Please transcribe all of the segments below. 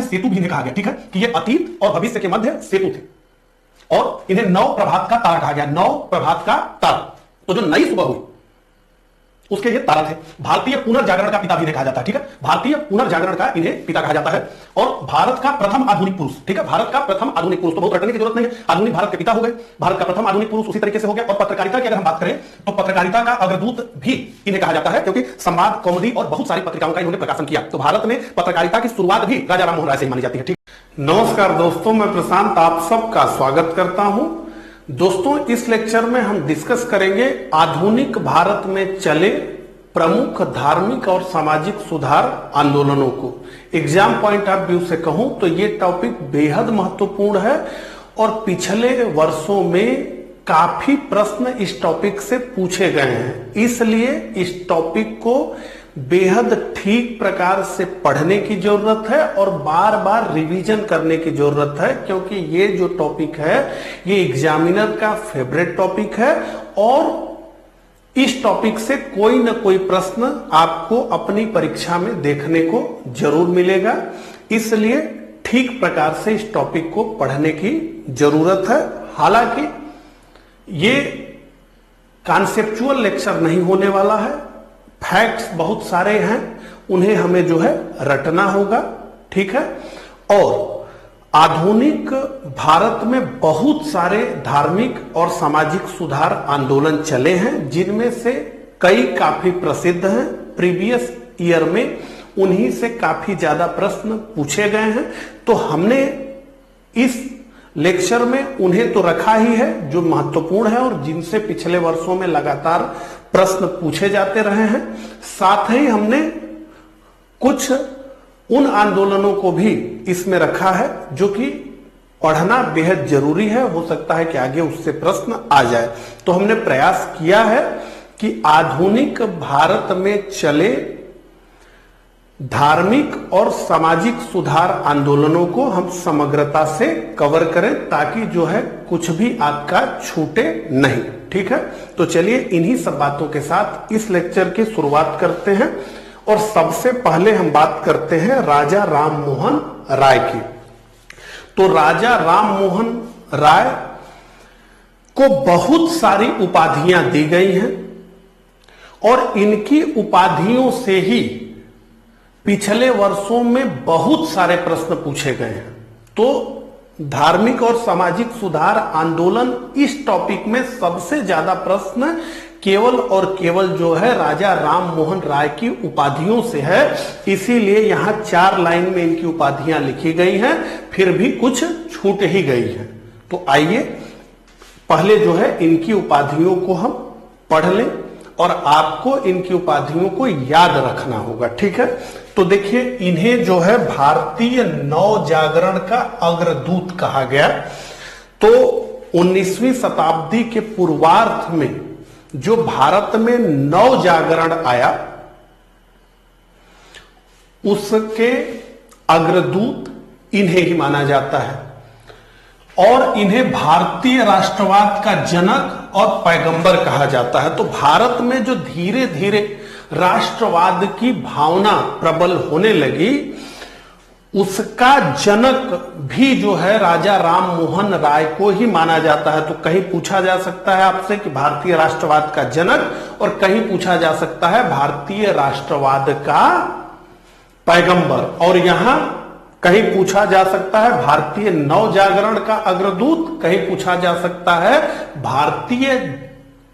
सेतु भी इन्हें कहा गया, ठीक है, कि ये अतीत और भविष्य के मध्य सेतु थे और इन्हें नव प्रभात का तारा कहा गया, नव प्रभात का तारा। तो जो नई सुबह हुई उसके ये तारा थे। भारतीय पुनर्जागरण का पिता भी इन्हें कहा जाता है, ठीक है, भारतीय पुनर्जागरण का इन्हें पिता कहा जाता है और भारत का प्रथम आधुनिक पुरुष, ठीक है, भारत का प्रथम आधुनिक पुरुष। तो बहुत रटने की जरूरत नहीं है, आधुनिक भारत के पिता हो गए, भारत का प्रथम आधुनिक पुरुष उसी तरीके से हो गया। और पत्रकारिता की अगर हम बात करें तो पत्रकारिता का अग्रदूत भी इन्हें कहा जाता है, क्योंकि संवाद, कौमुदी और बहुत सारी पत्रिकाओं का इन्होंने प्रकाशन किया। तो भारत में पत्रकारिता की शुरुआत भी राजा राम मोहन राय से ही मानी जाती है, ठीक। नमस्कार दोस्तों, मैं प्रशांत आप सबका स्वागत करता हूं। दोस्तों, इस लेक्चर में हम डिस्कस करेंगे आधुनिक भारत में चले प्रमुख धार्मिक और सामाजिक सुधार आंदोलनों को। एग्जाम पॉइंट ऑफ व्यू से कहूं तो ये टॉपिक बेहद महत्वपूर्ण है और पिछले वर्षों में काफी प्रश्न इस टॉपिक से पूछे गए हैं, इसलिए इस टॉपिक को बेहद ठीक प्रकार से पढ़ने की जरूरत है और बार बार रिवीजन करने की जरूरत है, क्योंकि ये जो टॉपिक है ये एग्जामिनर का फेवरेट टॉपिक है और इस टॉपिक से कोई ना कोई प्रश्न आपको अपनी परीक्षा में देखने को जरूर मिलेगा। इसलिए ठीक प्रकार से इस टॉपिक को पढ़ने की जरूरत है। हालांकि ये कॉन्सेप्चुअल लेक्चर नहीं होने वाला है, फैक्ट्स बहुत सारे हैं, उन्हें हमें जो है रटना होगा, ठीक है। और आधुनिक भारत में बहुत सारे धार्मिक और सामाजिक सुधार आंदोलन चले हैं, जिनमें से कई काफी प्रसिद्ध हैं। प्रीवियस ईयर में उन्हीं से काफी ज्यादा प्रश्न पूछे गए हैं, तो हमने इस लेक्चर में उन्हें तो रखा ही है जो महत्वपूर्ण है और जिनसे पिछले वर्षों में लगातार प्रश्न पूछे जाते रहे हैं। साथ ही हमने कुछ उन आंदोलनों को भी इसमें रखा है जो कि पढ़ना बेहद जरूरी है, हो सकता है कि आगे उससे प्रश्न आ जाए। तो हमने प्रयास किया है कि आधुनिक भारत में चले धार्मिक और सामाजिक सुधार आंदोलनों को हम समग्रता से कवर करें, ताकि जो है कुछ भी आपका छूटे नहीं, ठीक है। तो चलिए इन्हीं सब बातों के साथ इस लेक्चर की शुरुआत करते हैं और सबसे पहले हम बात करते हैं राजा राम मोहन राय की। तो राजा राम मोहन राय को बहुत सारी उपाधियां दी गई हैं और इनकी उपाधियों से ही पिछले वर्षों में बहुत सारे प्रश्न पूछे गए हैं। तो धार्मिक और सामाजिक सुधार आंदोलन इस टॉपिक में सबसे ज्यादा प्रश्न केवल और केवल जो है राजा राम मोहन राय की उपाधियों से है, इसीलिए यहां 4 लाइन में इनकी उपाधियां लिखी गई हैं, फिर भी कुछ छूट ही गई है। तो आइए पहले जो है इनकी उपाधियों को हम पढ़ लें और आपको इनकी उपाधियों को याद रखना होगा, ठीक है। तो देखिए, इन्हें जो है भारतीय नव जागरण का अग्रदूत कहा गया। तो 19वीं शताब्दी के पूर्वार्ध में जो भारत में नव जागरण आया उसके अग्रदूत इन्हें ही माना जाता है और इन्हें भारतीय राष्ट्रवाद का जनक और पैगंबर कहा जाता है। तो भारत में जो धीरे धीरे राष्ट्रवाद की भावना प्रबल होने लगी, उसका जनक भी जो है राजा राम मोहन राय को ही माना जाता है। तो कहीं पूछा जा सकता है आपसे कि भारतीय राष्ट्रवाद का जनक, और कहीं पूछा जा सकता है भारतीय राष्ट्रवाद का पैगंबर, और यहां कहीं पूछा जा सकता है भारतीय नव जागरण का अग्रदूत, कहीं पूछा जा सकता है भारतीय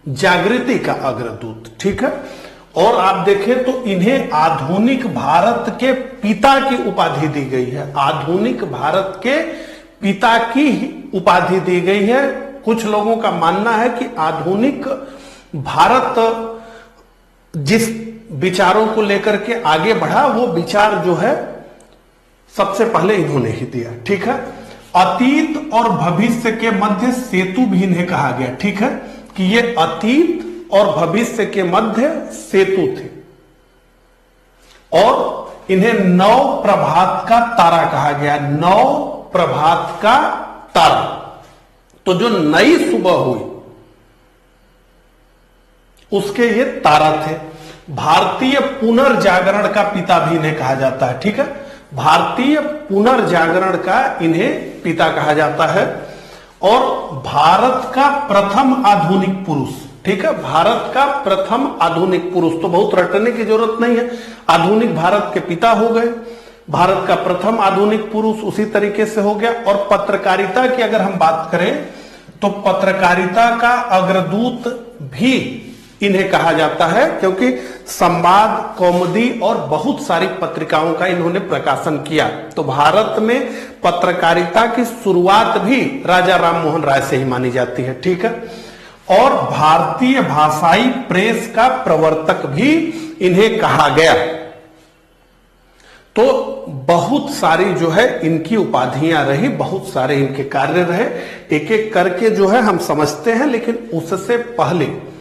जागृति का अग्रदूत, ठीक है। और आप देखें तो इन्हें आधुनिक भारत के पिता की उपाधि दी गई है, आधुनिक भारत के पिता की उपाधि दी गई है। कुछ लोगों का मानना है कि आधुनिक भारत जिस विचारों को लेकर के आगे बढ़ा वो विचार जो है सबसे पहले इन्होंने ही दिया, ठीक है। अतीत और भविष्य के मध्य सेतु भी इन्हें कहा गया, ठीक है, कि ये अतीत और भविष्य के मध्य सेतु थे और इन्हें नव प्रभात का तारा कहा गया, नव प्रभात का तारा। तो जो नई सुबह हुई उसके ये तारा थे। भारतीय पुनर्जागरण का पिता भी इन्हें कहा जाता है, ठीक है। भारतीय पुनर्जागरण का इन्हें पिता कहा जाता है और भारत का प्रथम आधुनिक पुरुष, ठीक है, भारत का प्रथम आधुनिक पुरुष, तो बहुत रटने की जरूरत नहीं है, आधुनिक भारत के पिता हो गए, भारत का प्रथम आधुनिक पुरुष उसी तरीके से हो गया। और पत्रकारिता की अगर हम बात करें तो पत्रकारिता का अग्रदूत भी इन्हें कहा जाता है, क्योंकि संवाद, कौमुदी और बहुत सारी पत्रिकाओं का इन्होंने प्रकाशन किया। तो भारत में पत्रकारिता की शुरुआत भी राजा राम मोहन राय से ही मानी जाती है, ठीक है। और भारतीय भाषाई प्रेस का प्रवर्तक भी इन्हें कहा गया। तो बहुत सारी जो है इनकी उपाधियां रही, बहुत सारे इनके कार्य रहे, एक एक करके जो है हम समझते हैं। लेकिन उससे पहले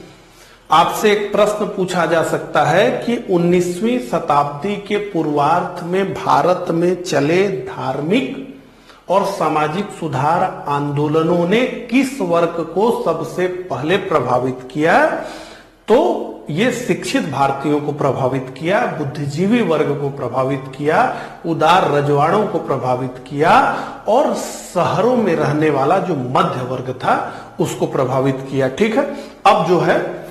आपसे एक प्रश्न पूछा जा सकता है कि 19वीं शताब्दी के पूर्वार्ध में भारत में चले धार्मिक और सामाजिक सुधार आंदोलनों ने किस वर्ग को सबसे पहले प्रभावित किया? तो ये शिक्षित भारतीयों को प्रभावित किया, बुद्धिजीवी वर्ग को प्रभावित किया, उदार रजवाड़ों को प्रभावित किया और शहरों में रहने वाला जो मध्य वर्ग था उसको प्रभावित किया, ठीक है। अब जो है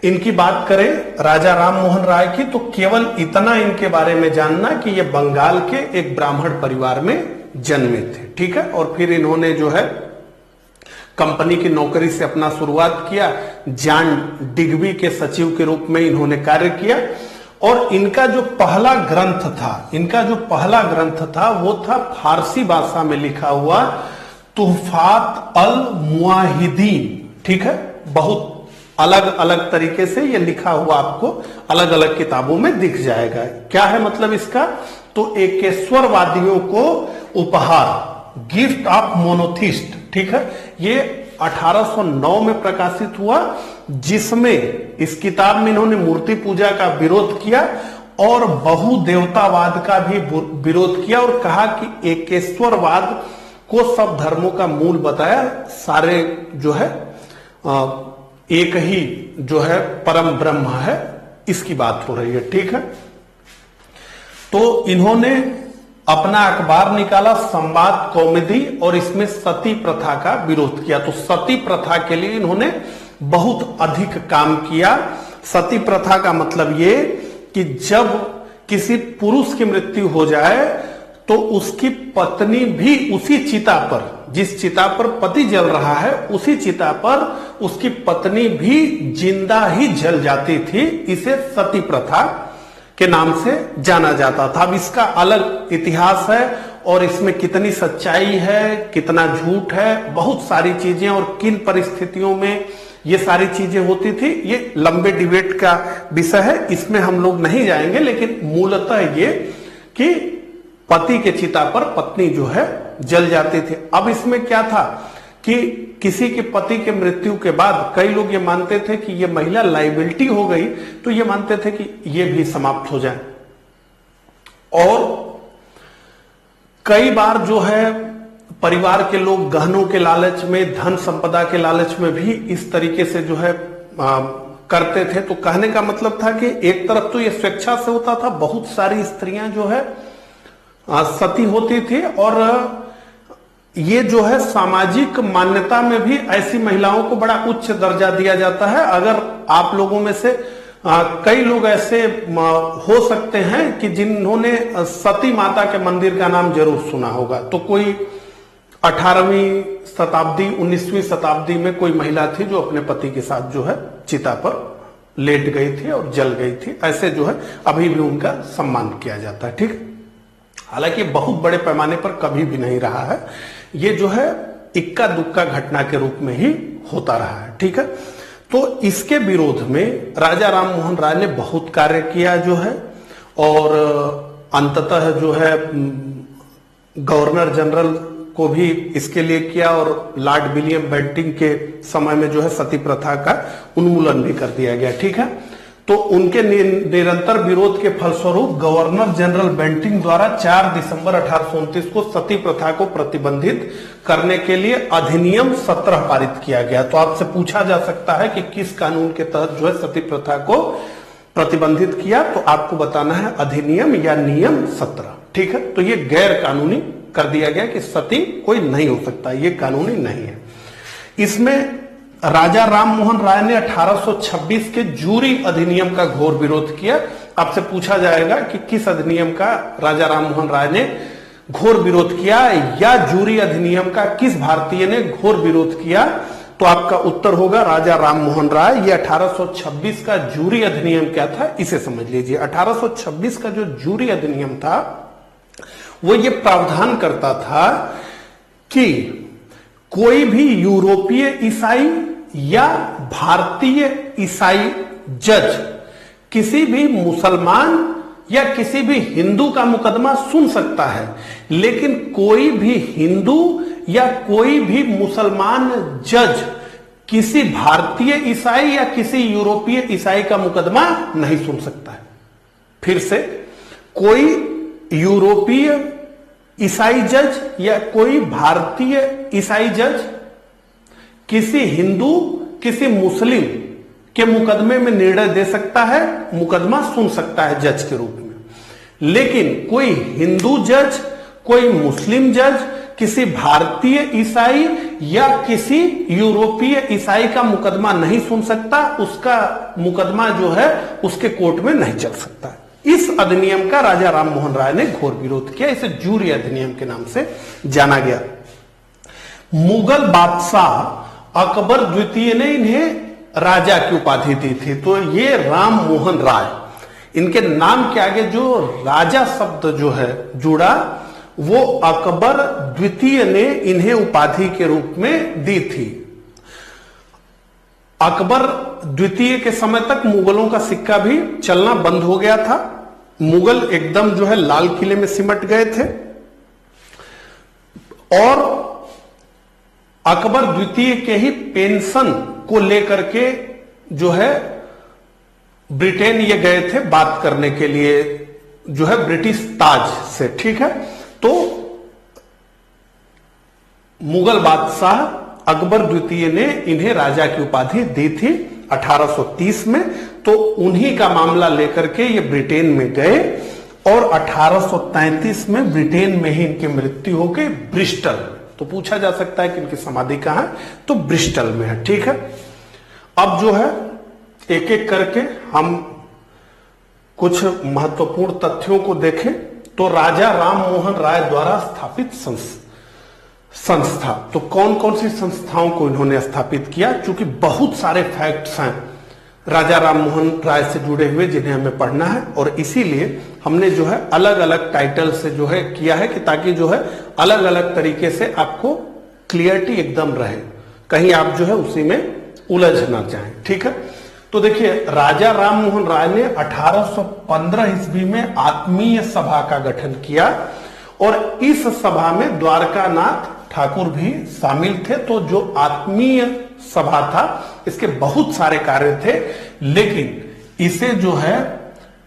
इनकी बात करें राजा राम मोहन राय की, तो केवल इतना इनके बारे में जानना कि ये बंगाल के एक ब्राह्मण परिवार में जन्मे थे, ठीक है। और फिर इन्होंने जो है कंपनी की नौकरी से अपना शुरुआत किया, जॉन डिग्बी के सचिव के रूप में इन्होंने कार्य किया। और इनका जो पहला ग्रंथ था वो था फारसी भाषा में लिखा हुआ तुहफात अल मुआहिदीन, ठीक है। बहुत अलग अलग तरीके से ये लिखा हुआ आपको अलग अलग किताबों में दिख जाएगा। क्या है मतलब इसका? तो एकेश्वरवादियों को उपहार, गिफ्ट ऑफ मोनोथिस्ट, ठीक है। ये 1809 में प्रकाशित हुआ, जिसमें इस किताब में इन्होंने मूर्ति पूजा का विरोध किया और बहुदेवतावाद का भी विरोध किया और कहा कि एकेश्वरवाद को सब धर्मों का मूल बताया, सारे जो है एक ही जो है परम ब्रह्म है, इसकी बात हो रही है, ठीक है। तो इन्होंने अपना अखबार निकाला संवाद कौमुदी और इसमें सती प्रथा का विरोध किया। तो सती प्रथा के लिए इन्होंने बहुत अधिक काम किया। सती प्रथा का मतलब ये कि जब किसी पुरुष की मृत्यु हो जाए तो उसकी पत्नी भी उसी चिता पर, जिस चिता पर पति जल रहा है, उसी चिता पर उसकी पत्नी भी जिंदा ही जल जाती थी। इसे सती प्रथा के नाम से जाना जाता था। अब इसका अलग इतिहास है और इसमें कितनी सच्चाई है, कितना झूठ है, बहुत सारी चीजें और किन परिस्थितियों में ये सारी चीजें होती थी, ये लंबे डिबेट का विषय है, इसमें हम लोग नहीं जाएंगे। लेकिन मूलतः ये कि पति के चिता पर पत्नी जो है जल जाती थी। अब इसमें क्या था कि किसी के पति के मृत्यु के बाद कई लोग ये मानते थे कि ये महिला लाइबिलिटी हो गई, तो ये मानते थे कि ये भी समाप्त हो जाए। और कई बार जो है परिवार के लोग गहनों के लालच में, धन संपदा के लालच में भी इस तरीके से जो है करते थे। तो कहने का मतलब था कि एक तरफ तो ये स्वेच्छा से होता था, बहुत सारी स्त्रियां जो है सती होती थी और ये जो है सामाजिक मान्यता में भी ऐसी महिलाओं को बड़ा उच्च दर्जा दिया जाता है। अगर आप लोगों में से कई लोग ऐसे हो सकते हैं कि जिन्होंने सती माता के मंदिर का नाम जरूर सुना होगा। तो कोई 18वीं शताब्दी 19वीं शताब्दी में कोई महिला थी जो अपने पति के साथ जो है चिता पर लेट गई थी और जल गई थी। ऐसे जो है अभी भी उनका सम्मान किया जाता है, ठीक। हालांकि बहुत बड़े पैमाने पर कभी भी नहीं रहा है, ये जो है इक्का दुक्का घटना के रूप में ही होता रहा है, ठीक है। तो इसके विरोध में राजा राम मोहन राय ने बहुत कार्य किया जो है, और अंततः जो है गवर्नर जनरल को भी इसके लिए किया और लॉर्ड विलियम बेंटिंग के समय में जो है सती प्रथा का उन्मूलन भी कर दिया गया, ठीक है। तो उनके निरंतर विरोध के फलस्वरूप गवर्नर जनरल बेंटिंग द्वारा 4 दिसंबर 1829 को सती प्रथा को प्रतिबंधित करने के लिए अधिनियम 17 पारित किया गया। तो आपसे पूछा जा सकता है कि किस कानून के तहत जो है सती प्रथा को प्रतिबंधित किया तो आपको बताना है अधिनियम या नियम 17। ठीक है, तो ये गैर कानूनी कर दिया गया कि सती कोई नहीं हो सकता, ये कानूनी नहीं है। इसमें राजा राम मोहन राय ने 1826 के जूरी अधिनियम का घोर विरोध किया। आपसे पूछा जाएगा कि किस अधिनियम का राजा राम मोहन राय ने घोर विरोध किया या जूरी अधिनियम का किस भारतीय ने घोर विरोध किया, तो आपका उत्तर होगा राजा राम मोहन राय। ये 1826 का जूरी अधिनियम क्या था, इसे समझ लीजिए। 1826 का जो जूरी अधिनियम था वो ये प्रावधान करता था कि कोई भी यूरोपीय ईसाई या भारतीय ईसाई जज किसी भी मुसलमान या किसी भी हिंदू का मुकदमा सुन सकता है, लेकिन कोई भी हिंदू या कोई भी मुसलमान जज किसी भारतीय ईसाई या किसी यूरोपीय ईसाई का मुकदमा नहीं सुन सकता है। फिर से, कोई यूरोपीय ईसाई जज या कोई भारतीय ईसाई जज किसी हिंदू किसी मुस्लिम के मुकदमे में निर्णय दे सकता है, मुकदमा सुन सकता है जज के रूप में, लेकिन कोई हिंदू जज कोई मुस्लिम जज किसी भारतीय ईसाई या किसी यूरोपीय ईसाई का मुकदमा नहीं सुन सकता, उसका मुकदमा जो है उसके कोर्ट में नहीं चल सकता। इस अधिनियम का राजा राम मोहन राय ने घोर विरोध किया, इसे जूरी अधिनियम के नाम से जाना गया। मुगल बादशाह अकबर द्वितीय ने इन्हें राजा की उपाधि दी थी, तो ये राम मोहन राय, इनके नाम के आगे जो राजा शब्द जो है जुड़ा, वो अकबर द्वितीय ने इन्हें उपाधि के रूप में दी थी। अकबर द्वितीय के समय तक मुगलों का सिक्का भी चलना बंद हो गया था। मुगल एकदम जो है लाल किले में सिमट गए थे और अकबर द्वितीय के ही पेंशन को लेकर के जो है ब्रिटेन ये गए थे बात करने के लिए, जो है ब्रिटिश ताज से। ठीक है, तो मुगल बादशाह अकबर द्वितीय ने इन्हें राजा की उपाधि दी थी 1830 में, तो उन्हीं का मामला लेकर के ये ब्रिटेन में गए और 1833 में ब्रिटेन में ही इनकी मृत्यु हो गई ब्रिस्टल। तो पूछा जा सकता है कि इनकी समाधि कहां है, तो ब्रिस्टल में है। ठीक है, अब जो है एक एक करके हम कुछ महत्वपूर्ण तथ्यों को देखें। तो राजा राम मोहन राय द्वारा स्थापित संस्था, तो कौन कौन सी संस्थाओं को इन्होंने स्थापित किया, क्योंकि बहुत सारे फैक्ट्स हैं राजा राम मोहन राय से जुड़े हुए जिन्हें हमें पढ़ना है, और इसीलिए हमने जो है अलग अलग टाइटल से जो है किया है कि ताकि जो है अलग अलग तरीके से आपको क्लियरिटी एकदम रहे, कहीं आप जो है उसी में उलझ ना जाएं। ठीक है, तो देखिए राजा राम मोहन राय ने 1815 ईस्वी में आत्मीय सभा का गठन किया और इस सभा में द्वारकानाथ ठाकुर भी शामिल थे। तो जो आत्मीय सभा था इसके बहुत सारे कार्य थे, लेकिन इसे जो है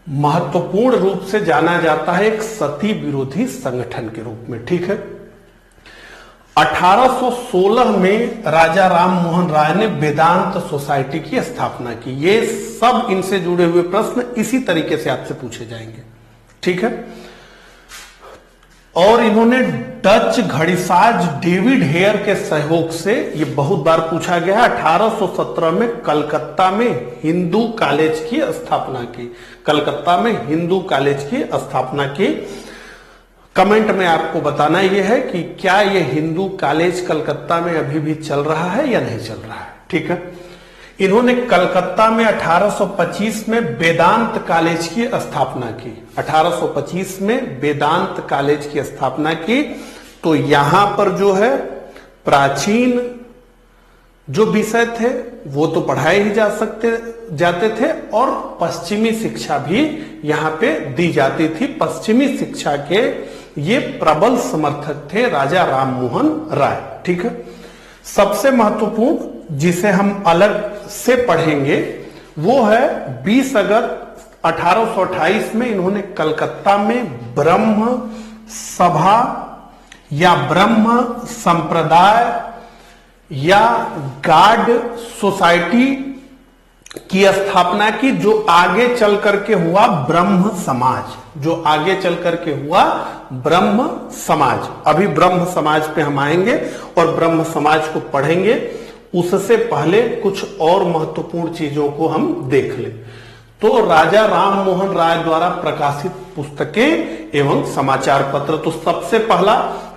महत्वपूर्ण रूप से जाना जाता है एक सती विरोधी संगठन के रूप में। ठीक है, 1816 में राजा राम मोहन राय ने वेदांत सोसाइटी की स्थापना की। ये सब इनसे जुड़े हुए प्रश्न इसी तरीके से आपसे पूछे जाएंगे। ठीक है, और इन्होंने डच घड़ीसाज डेविड हेयर के सहयोग से, ये बहुत बार पूछा गया, 1817 में कलकत्ता में हिंदू कॉलेज की स्थापना की। कलकत्ता में हिंदू कॉलेज की स्थापना की। कमेंट में आपको बताना यह है कि क्या यह हिंदू कॉलेज कलकत्ता में अभी भी चल रहा है या नहीं चल रहा है। ठीक है, इन्होंने कलकत्ता में 1825 में वेदांत कॉलेज की स्थापना की। 1825 में वेदांत कॉलेज की स्थापना की। तो यहां पर जो है प्राचीन जो विषय थे वो तो पढ़ाए ही जाते थे और पश्चिमी शिक्षा भी यहां पे दी जाती थी। पश्चिमी शिक्षा के ये प्रबल समर्थक थे राजा राम मोहन राय। ठीक है, सबसे महत्वपूर्ण जिसे हम अलग से पढ़ेंगे वो है 20 अगस्त 1828 में इन्होंने कलकत्ता में ब्रह्म सभा या ब्रह्म संप्रदाय या गार्ड सोसाइटी की स्थापना की, जो आगे चल करके हुआ ब्रह्म समाज, जो आगे चल करके हुआ ब्रह्म समाज। अभी ब्रह्म समाज पे हम आएंगे और ब्रह्म समाज को पढ़ेंगे। उससे पहले कुछ और महत्वपूर्ण चीजों को हम देख लें। तो राजा राम मोहन राय द्वारा प्रकाशित पुस्तकें एवं समाचार पत्र, तो सबसे पहला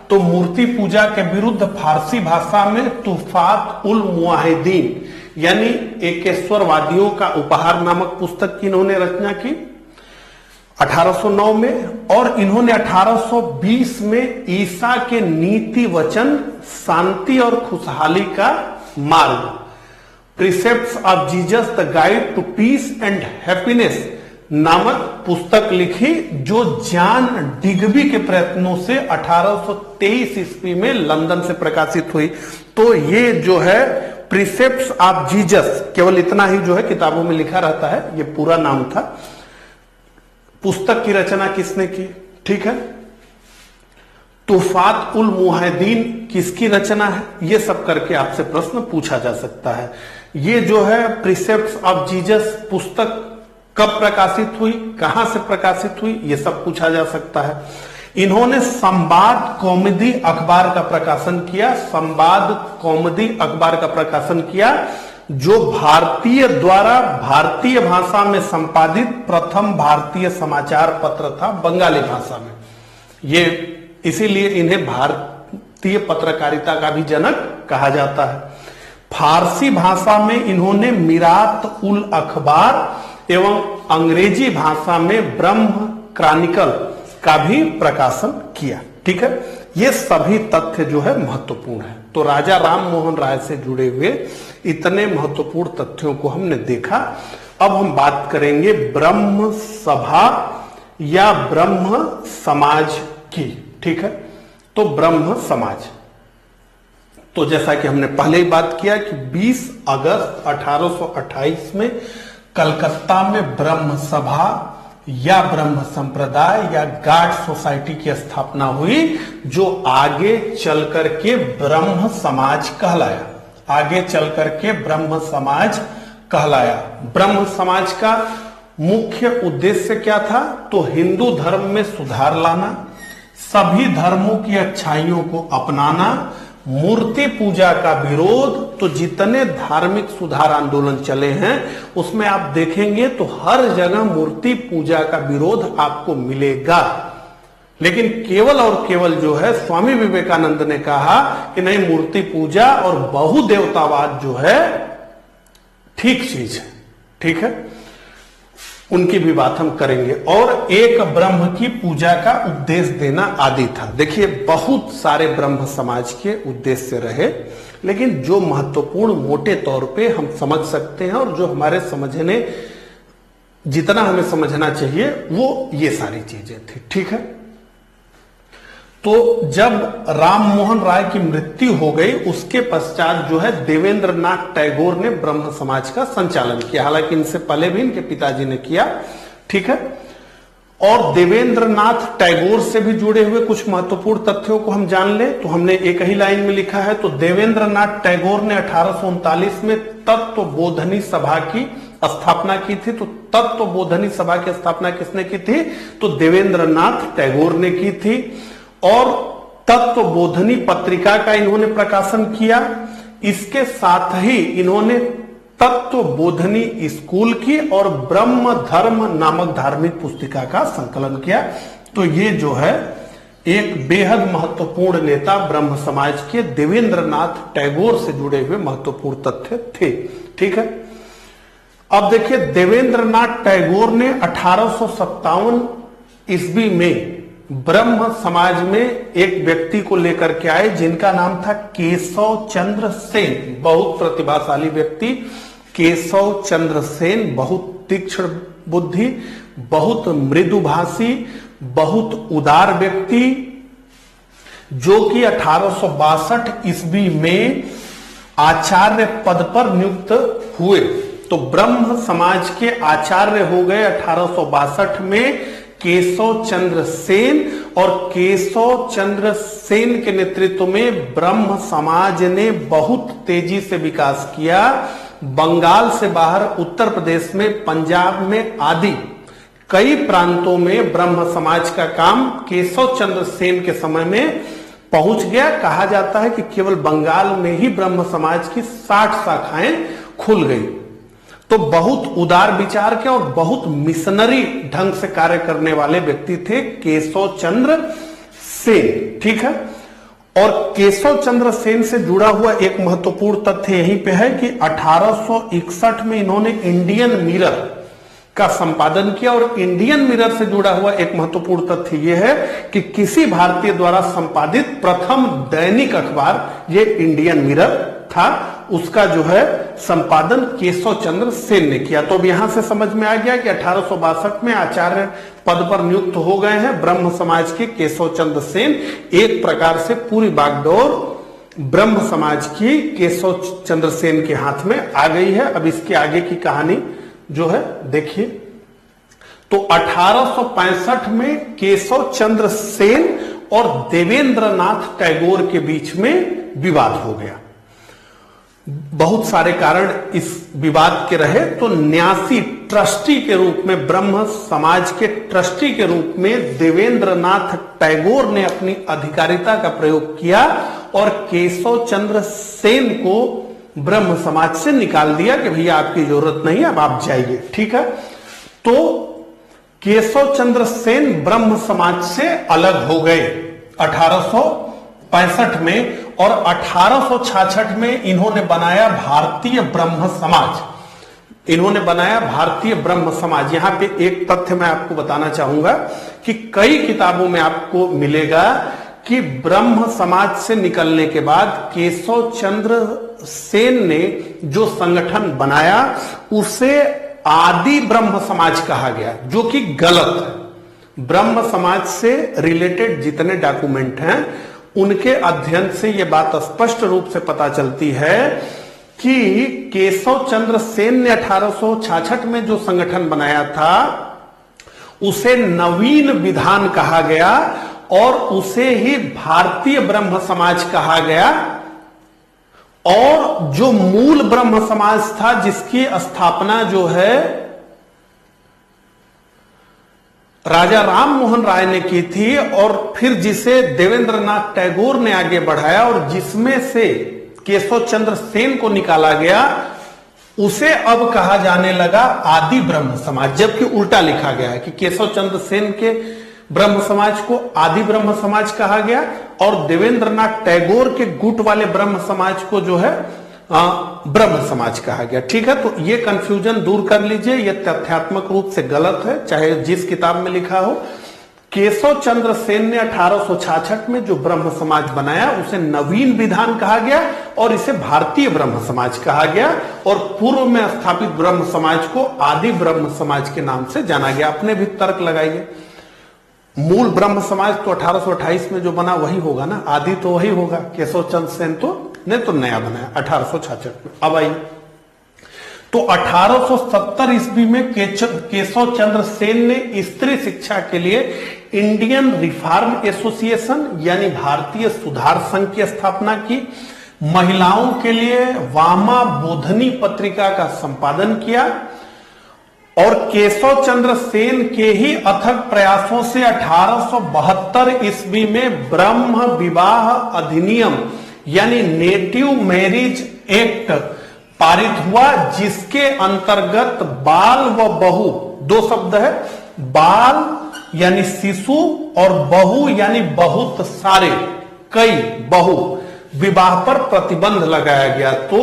तो मूर्ति पूजा के विरुद्ध फारसी भाषा में तुफात उल मुआहिदीन यानी एकेश्वरवादियों का उपहार नामक पुस्तक की इन्होंने रचना की 1809 में, और इन्होंने 1820 में ईसा के नीति वचन शांति और खुशहाली का मार्ग, precepts of Jesus the guide to peace and happiness नामक पुस्तक लिखी, जो जॉन डिग्बी के प्रयत्नों से 1823 ईस्वी में लंदन से प्रकाशित हुई। तो ये जो है प्रिसेप्ट्स ऑफ जीसस, केवल इतना ही जो है किताबों में लिखा रहता है, ये पूरा नाम था। पुस्तक की रचना किसने की? ठीक है, तुफात उल मुआहिदीन किसकी रचना है? ये सब करके आपसे प्रश्न पूछा जा सकता है। ये जो है प्रिसेप्ट्स ऑफ जीसस पुस्तक कब प्रकाशित हुई, कहां से प्रकाशित हुई, ये सब पूछा जा सकता है। इन्होंने संवाद कौमुदी अखबार का प्रकाशन किया, संवाद कौमुदी अखबार का प्रकाशन किया, जो भारतीय द्वारा भारतीय भाषा में संपादित प्रथम भारतीय समाचार पत्र था, बंगाली भाषा में। ये इसीलिए इन्हें भारतीय पत्रकारिता का भी जनक कहा जाता है। फारसी भाषा में इन्होंने मिरात उल अखबार एवं अंग्रेजी भाषा में ब्रह्म क्रॉनिकल का भी प्रकाशन किया। ठीक है, ये सभी तथ्य जो है महत्वपूर्ण है। तो राजा राम मोहन राय से जुड़े हुए इतने महत्वपूर्ण तथ्यों को हमने देखा। अब हम बात करेंगे ब्रह्म सभा या ब्रह्म समाज की। ठीक है, तो ब्रह्म समाज, तो जैसा कि हमने पहले ही बात किया कि 20 अगस्त 1828 में कलकत्ता में ब्रह्म सभा या ब्रह्म संप्रदाय या गाड सोसाइटी की स्थापना हुई, जो आगे चल करके ब्रह्म समाज कहलाया। आगे चल करके ब्रह्म समाज कहलाया। ब्रह्म समाज का मुख्य उद्देश्य क्या था? तो हिंदू धर्म में सुधार लाना, सभी धर्मों की अच्छाइयों को अपनाना, मूर्ति पूजा का विरोध। तो जितने धार्मिक सुधार आंदोलन चले हैं उसमें आप देखेंगे तो हर जगह मूर्ति पूजा का विरोध आपको मिलेगा। लेकिन केवल और केवल जो है स्वामी विवेकानंद ने कहा कि नहीं, मूर्ति पूजा और बहुदेवतावाद जो है ठीक चीज है। ठीक है, उनकी भी बात हम करेंगे। और एक ब्रह्म की पूजा का उपदेश देना आदि था। देखिए, बहुत सारे ब्रह्म समाज के उद्देश्य रहे, लेकिन जो महत्वपूर्ण मोटे तौर पे हम समझ सकते हैं और जो हमारे समझने जितना हमें समझना चाहिए वो ये सारी चीजें थी। ठीक है, तो जब राम मोहन राय की मृत्यु हो गई, उसके पश्चात जो है देवेंद्र नाथ टैगोर ने ब्रह्म समाज का संचालन किया। हालांकि इनसे पहले भी इनके पिताजी ने किया। ठीक है, और देवेंद्र नाथ टैगोर से भी जुड़े हुए कुछ महत्वपूर्ण तथ्यों को हम जान ले तो हमने एक ही लाइन में लिखा है। तो देवेंद्र नाथ टैगोर ने 1839 में तत्व बोधनी सभा की स्थापना की थी। तो तत्व बोधनी सभा की स्थापना किसने की थी? तो देवेंद्र नाथ टैगोर ने की थी। और तत्व बोधनी पत्रिका का इन्होंने प्रकाशन किया। इसके साथ ही इन्होंने तत्व बोधनी स्कूल की और ब्रह्म धर्म नामक धार्मिक पुस्तिका का संकलन किया। तो ये जो है एक बेहद महत्वपूर्ण नेता ब्रह्म समाज के देवेंद्र नाथ टैगोर से जुड़े हुए महत्वपूर्ण तथ्य थे। ठीक है, अब देखिए, देवेंद्र नाथ टैगोर ने 1857 ईस्वी में ब्रह्म समाज में एक व्यक्ति को लेकर के आए जिनका नाम था केशव चंद्र सेन। बहुत प्रतिभाशाली व्यक्ति केशव चंद्र सेन, बहुत तीक्ष्ण बुद्धि, बहुत मृदुभाषी, बहुत उदार व्यक्ति, जो कि 1862 ईस्वी में आचार्य पद पर नियुक्त हुए। तो ब्रह्म समाज के आचार्य हो गए 1862 में केशव चंद्र सेन। और केशव चंद्र सेन के नेतृत्व में ब्रह्म समाज ने बहुत तेजी से विकास किया। बंगाल से बाहर उत्तर प्रदेश में, पंजाब में आदि कई प्रांतों में ब्रह्म समाज का काम केशव चंद्र सेन के समय में पहुंच गया। कहा जाता है कि केवल बंगाल में ही ब्रह्म समाज की 60 शाखाएं खुल गई। तो बहुत उदार विचार के और बहुत मिशनरी ढंग से कार्य करने वाले व्यक्ति थे केशव चंद्र सेन, ठीक है। और केशव चंद्र सेन से जुड़ा हुआ एक महत्वपूर्ण तथ्य यहीं पे है कि 1861 में इन्होंने इंडियन मिरर का संपादन किया। और इंडियन मिरर से जुड़ा हुआ एक महत्वपूर्ण तथ्य यह है कि किसी भारतीय द्वारा संपादित प्रथम दैनिक अखबार ये इंडियन मिरर था, उसका जो है संपादन केशव चंद्र सेन ने किया। तो अब यहां से समझ में आ गया कि 1862 में आचार्य पद पर नियुक्त हो गए हैं ब्रह्म समाज के केशव चंद्र सेन। एक प्रकार से पूरी बागडोर ब्रह्म समाज की केशव चंद्र सेन के हाथ में आ गई है। अब इसके आगे की कहानी जो है देखिए। तो 1865 में केशव चंद्र सेन और देवेंद्रनाथ टैगोर के बीच में विवाद हो गया। बहुत सारे कारण इस विवाद के रहे। तो न्यासी ट्रस्टी के रूप में, ब्रह्म समाज के ट्रस्टी के रूप में देवेंद्रनाथ टैगोर ने अपनी अधिकारिता का प्रयोग किया और केशव चंद्र सेन को ब्रह्म समाज से निकाल दिया कि भैया आपकी जरूरत नहीं है, अब आप जाइए, ठीक है। तो केशव चंद्र सेन ब्रह्म समाज से अलग हो गए 1865 में। और 1866 में इन्होंने बनाया भारतीय ब्रह्म समाज। इन्होंने बनाया भारतीय ब्रह्म समाज। यहां पे एक तथ्य मैं आपको बताना चाहूंगा कि कई किताबों में आपको मिलेगा कि ब्रह्म समाज से निकलने के बाद केशव चंद्र सेन ने जो संगठन बनाया उसे आदि ब्रह्म समाज कहा गया, जो कि गलत है। ब्रह्म समाज से रिलेटेड जितने डॉक्यूमेंट हैं उनके अध्ययन से यह बात स्पष्ट रूप से पता चलती है कि केशव चंद्र सेन ने 1866 में जो संगठन बनाया था उसे नवीन विधान कहा गया और उसे ही भारतीय ब्रह्म समाज कहा गया। और जो मूल ब्रह्म समाज था जिसकी स्थापना जो है राजा राम मोहन राय ने की थी और फिर जिसे देवेंद्रनाथ टैगोर ने आगे बढ़ाया और जिसमें से केशव चंद्र सेन को निकाला गया, उसे अब कहा जाने लगा आदि ब्रह्म समाज। जबकि उल्टा लिखा गया है कि केशव चंद्र सेन के ब्रह्म समाज को आदि ब्रह्म समाज कहा गया और देवेंद्रनाथ टैगोर के गुट वाले ब्रह्म समाज को जो है ब्रह्म समाज कहा गया, ठीक है। तो ये कंफ्यूजन दूर कर लीजिए, ये तथ्यात्मक रूप से गलत है, चाहे जिस किताब में लिखा हो। केशव चंद्र सेन ने 1866 में जो ब्रह्म समाज बनाया उसे नवीन विधान कहा गया और इसे भारतीय ब्रह्म समाज कहा गया और पूर्व में स्थापित ब्रह्म समाज को आदि ब्रह्म समाज के नाम से जाना गया। अपने भी तर्क लगाइए, मूल ब्रह्म समाज तो 1828 में जो बना वही होगा ना, आदि तो वही होगा। केशव चंद्र सेन ने तो नया बनाया 1866 में। अब आइए, तो 1870 ईस्वी में केशव चंद्र सेन ने स्त्री शिक्षा के लिए इंडियन रिफॉर्म एसोसिएशन यानी भारतीय सुधार संघ की स्थापना की। महिलाओं के लिए वामा बोधनी पत्रिका का संपादन किया और केशव चंद्र सेन के ही अथक प्रयासों से 1872 ईस्वी में ब्रह्म विवाह अधिनियम यानी नेटिव मैरिज एक्ट पारित हुआ, जिसके अंतर्गत बाल व बहु, दो शब्द है, बाल यानी शिशु और बहु यानी बहुत सारे, कई बहु विवाह पर प्रतिबंध लगाया गया। तो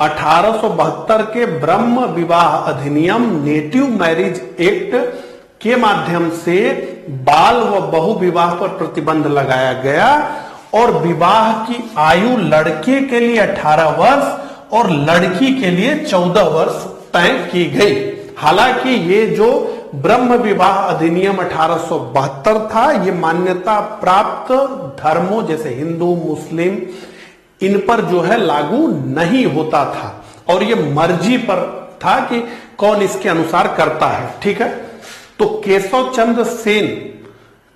1872 के ब्रह्म विवाह अधिनियम नेटिव मैरिज एक्ट के माध्यम से बाल व बहु विवाह पर प्रतिबंध लगाया गया और विवाह की आयु लड़के के लिए 18 वर्ष और लड़की के लिए 14 वर्ष तय की गई। हालांकि ये जो ब्रह्म विवाह अधिनियम 1872 था, ये मान्यता प्राप्त धर्मों जैसे हिंदू, मुस्लिम, इन पर जो है लागू नहीं होता था और ये मर्जी पर था कि कौन इसके अनुसार करता है, ठीक है। तो केशव चंद्र सेन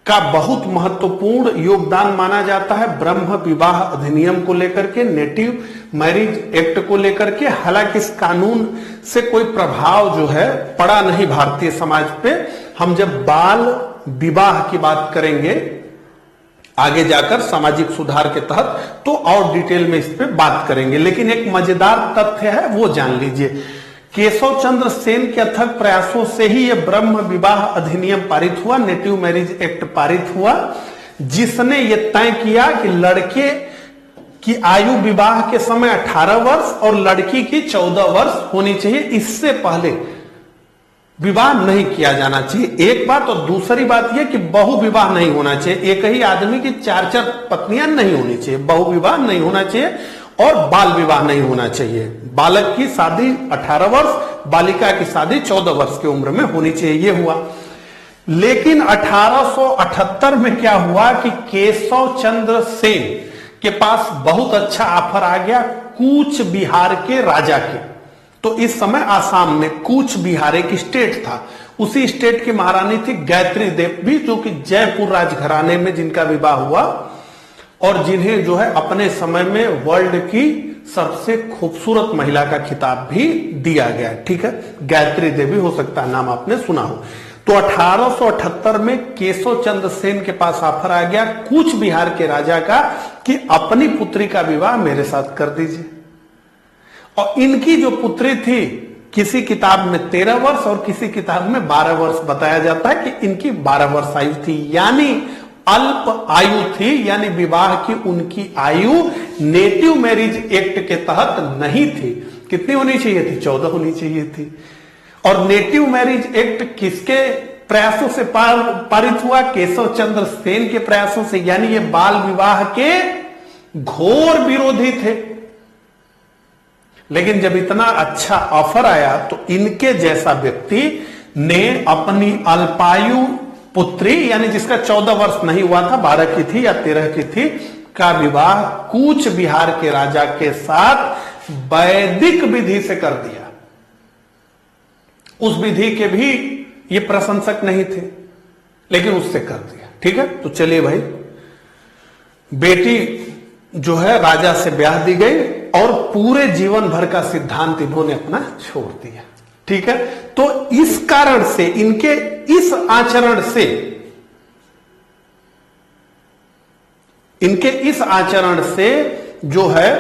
का बहुत महत्वपूर्ण योगदान माना जाता है ब्रह्म विवाह अधिनियम को लेकर के, नेटिव मैरिज एक्ट को लेकर के। हालांकि इस कानून से कोई प्रभाव जो है पड़ा नहीं भारतीय समाज पे। हम जब बाल विवाह की बात करेंगे आगे जाकर सामाजिक सुधार के तहत तो और डिटेल में इस पे बात करेंगे, लेकिन एक मजेदार तथ्य है वो जान लीजिए। केशव चंद्र सेन के अथक प्रयासों से ही यह ब्रह्म विवाह अधिनियम पारित हुआ, नेटिव मैरिज एक्ट पारित हुआ, जिसने यह तय किया कि लड़के की आयु विवाह के समय 18 वर्ष और लड़की की 14 वर्ष होनी चाहिए। इससे पहले विवाह नहीं किया जाना चाहिए, एक बात। और दूसरी बात यह कि बहु विवाह नहीं होना चाहिए, एक ही आदमी की 4-4 पत्नियां नहीं होनी चाहिए, बहु विवाह नहीं होना चाहिए और बाल विवाह नहीं होना चाहिए। बालक की शादी 18 वर्ष, बालिका की शादी 14 वर्ष की उम्र में होनी चाहिए, यह हुआ। लेकिन 1878 में क्या हुआ कि केशव चंद्र सेन के पास बहुत अच्छा ऑफर आ गया कूच बिहार के राजा के। तो इस समय आसाम में कूच बिहार एक स्टेट था, उसी स्टेट की महारानी थी गायत्री देवी, जो कि जयपुर राजघराने में जिनका विवाह हुआ और जिन्हें जो है अपने समय में वर्ल्ड की सबसे खूबसूरत महिला का खिताब भी दिया गया। ठीक है, गायत्री देवी, हो सकता है नाम आपने सुना हो। तो 1878 में केशव चंद्र सेन के पास ऑफर आ गया कूच बिहार के राजा का कि अपनी पुत्री का विवाह मेरे साथ कर दीजिए। और इनकी जो पुत्री थी, किसी किताब में 13 वर्ष और किसी किताब में 12 वर्ष बताया जाता है कि इनकी 12 वर्ष आयु थी, यानी अल्प आयु थी, यानी विवाह की उनकी आयु नेटिव मैरिज एक्ट के तहत नहीं थी। कितनी होनी चाहिए थी? 14 होनी चाहिए थी। और नेटिव मैरिज एक्ट किसके प्रयासों से पारित हुआ? केशव चंद्र सेन के प्रयासों से, यानी ये बाल विवाह के घोर विरोधी थे। लेकिन जब इतना अच्छा ऑफर आया तो इनके जैसा व्यक्ति ने अपनी अल्पायु पुत्री, यानी जिसका 14 वर्ष नहीं हुआ था, 12 की थी या 13 की थी, का विवाह कूच बिहार के राजा के साथ वैदिक विधि से कर दिया। उस विधि के भी ये प्रशंसक नहीं थे, लेकिन उससे कर दिया। ठीक है, तो चलिए भाई, बेटी जो है राजा से ब्याह दी गई और पूरे जीवन भर का सिद्धांत इन्होंने अपना छोड़ दिया। ठीक है, तो इस कारण से, इनके इस आचरण से, इनके इस आचरण से जो है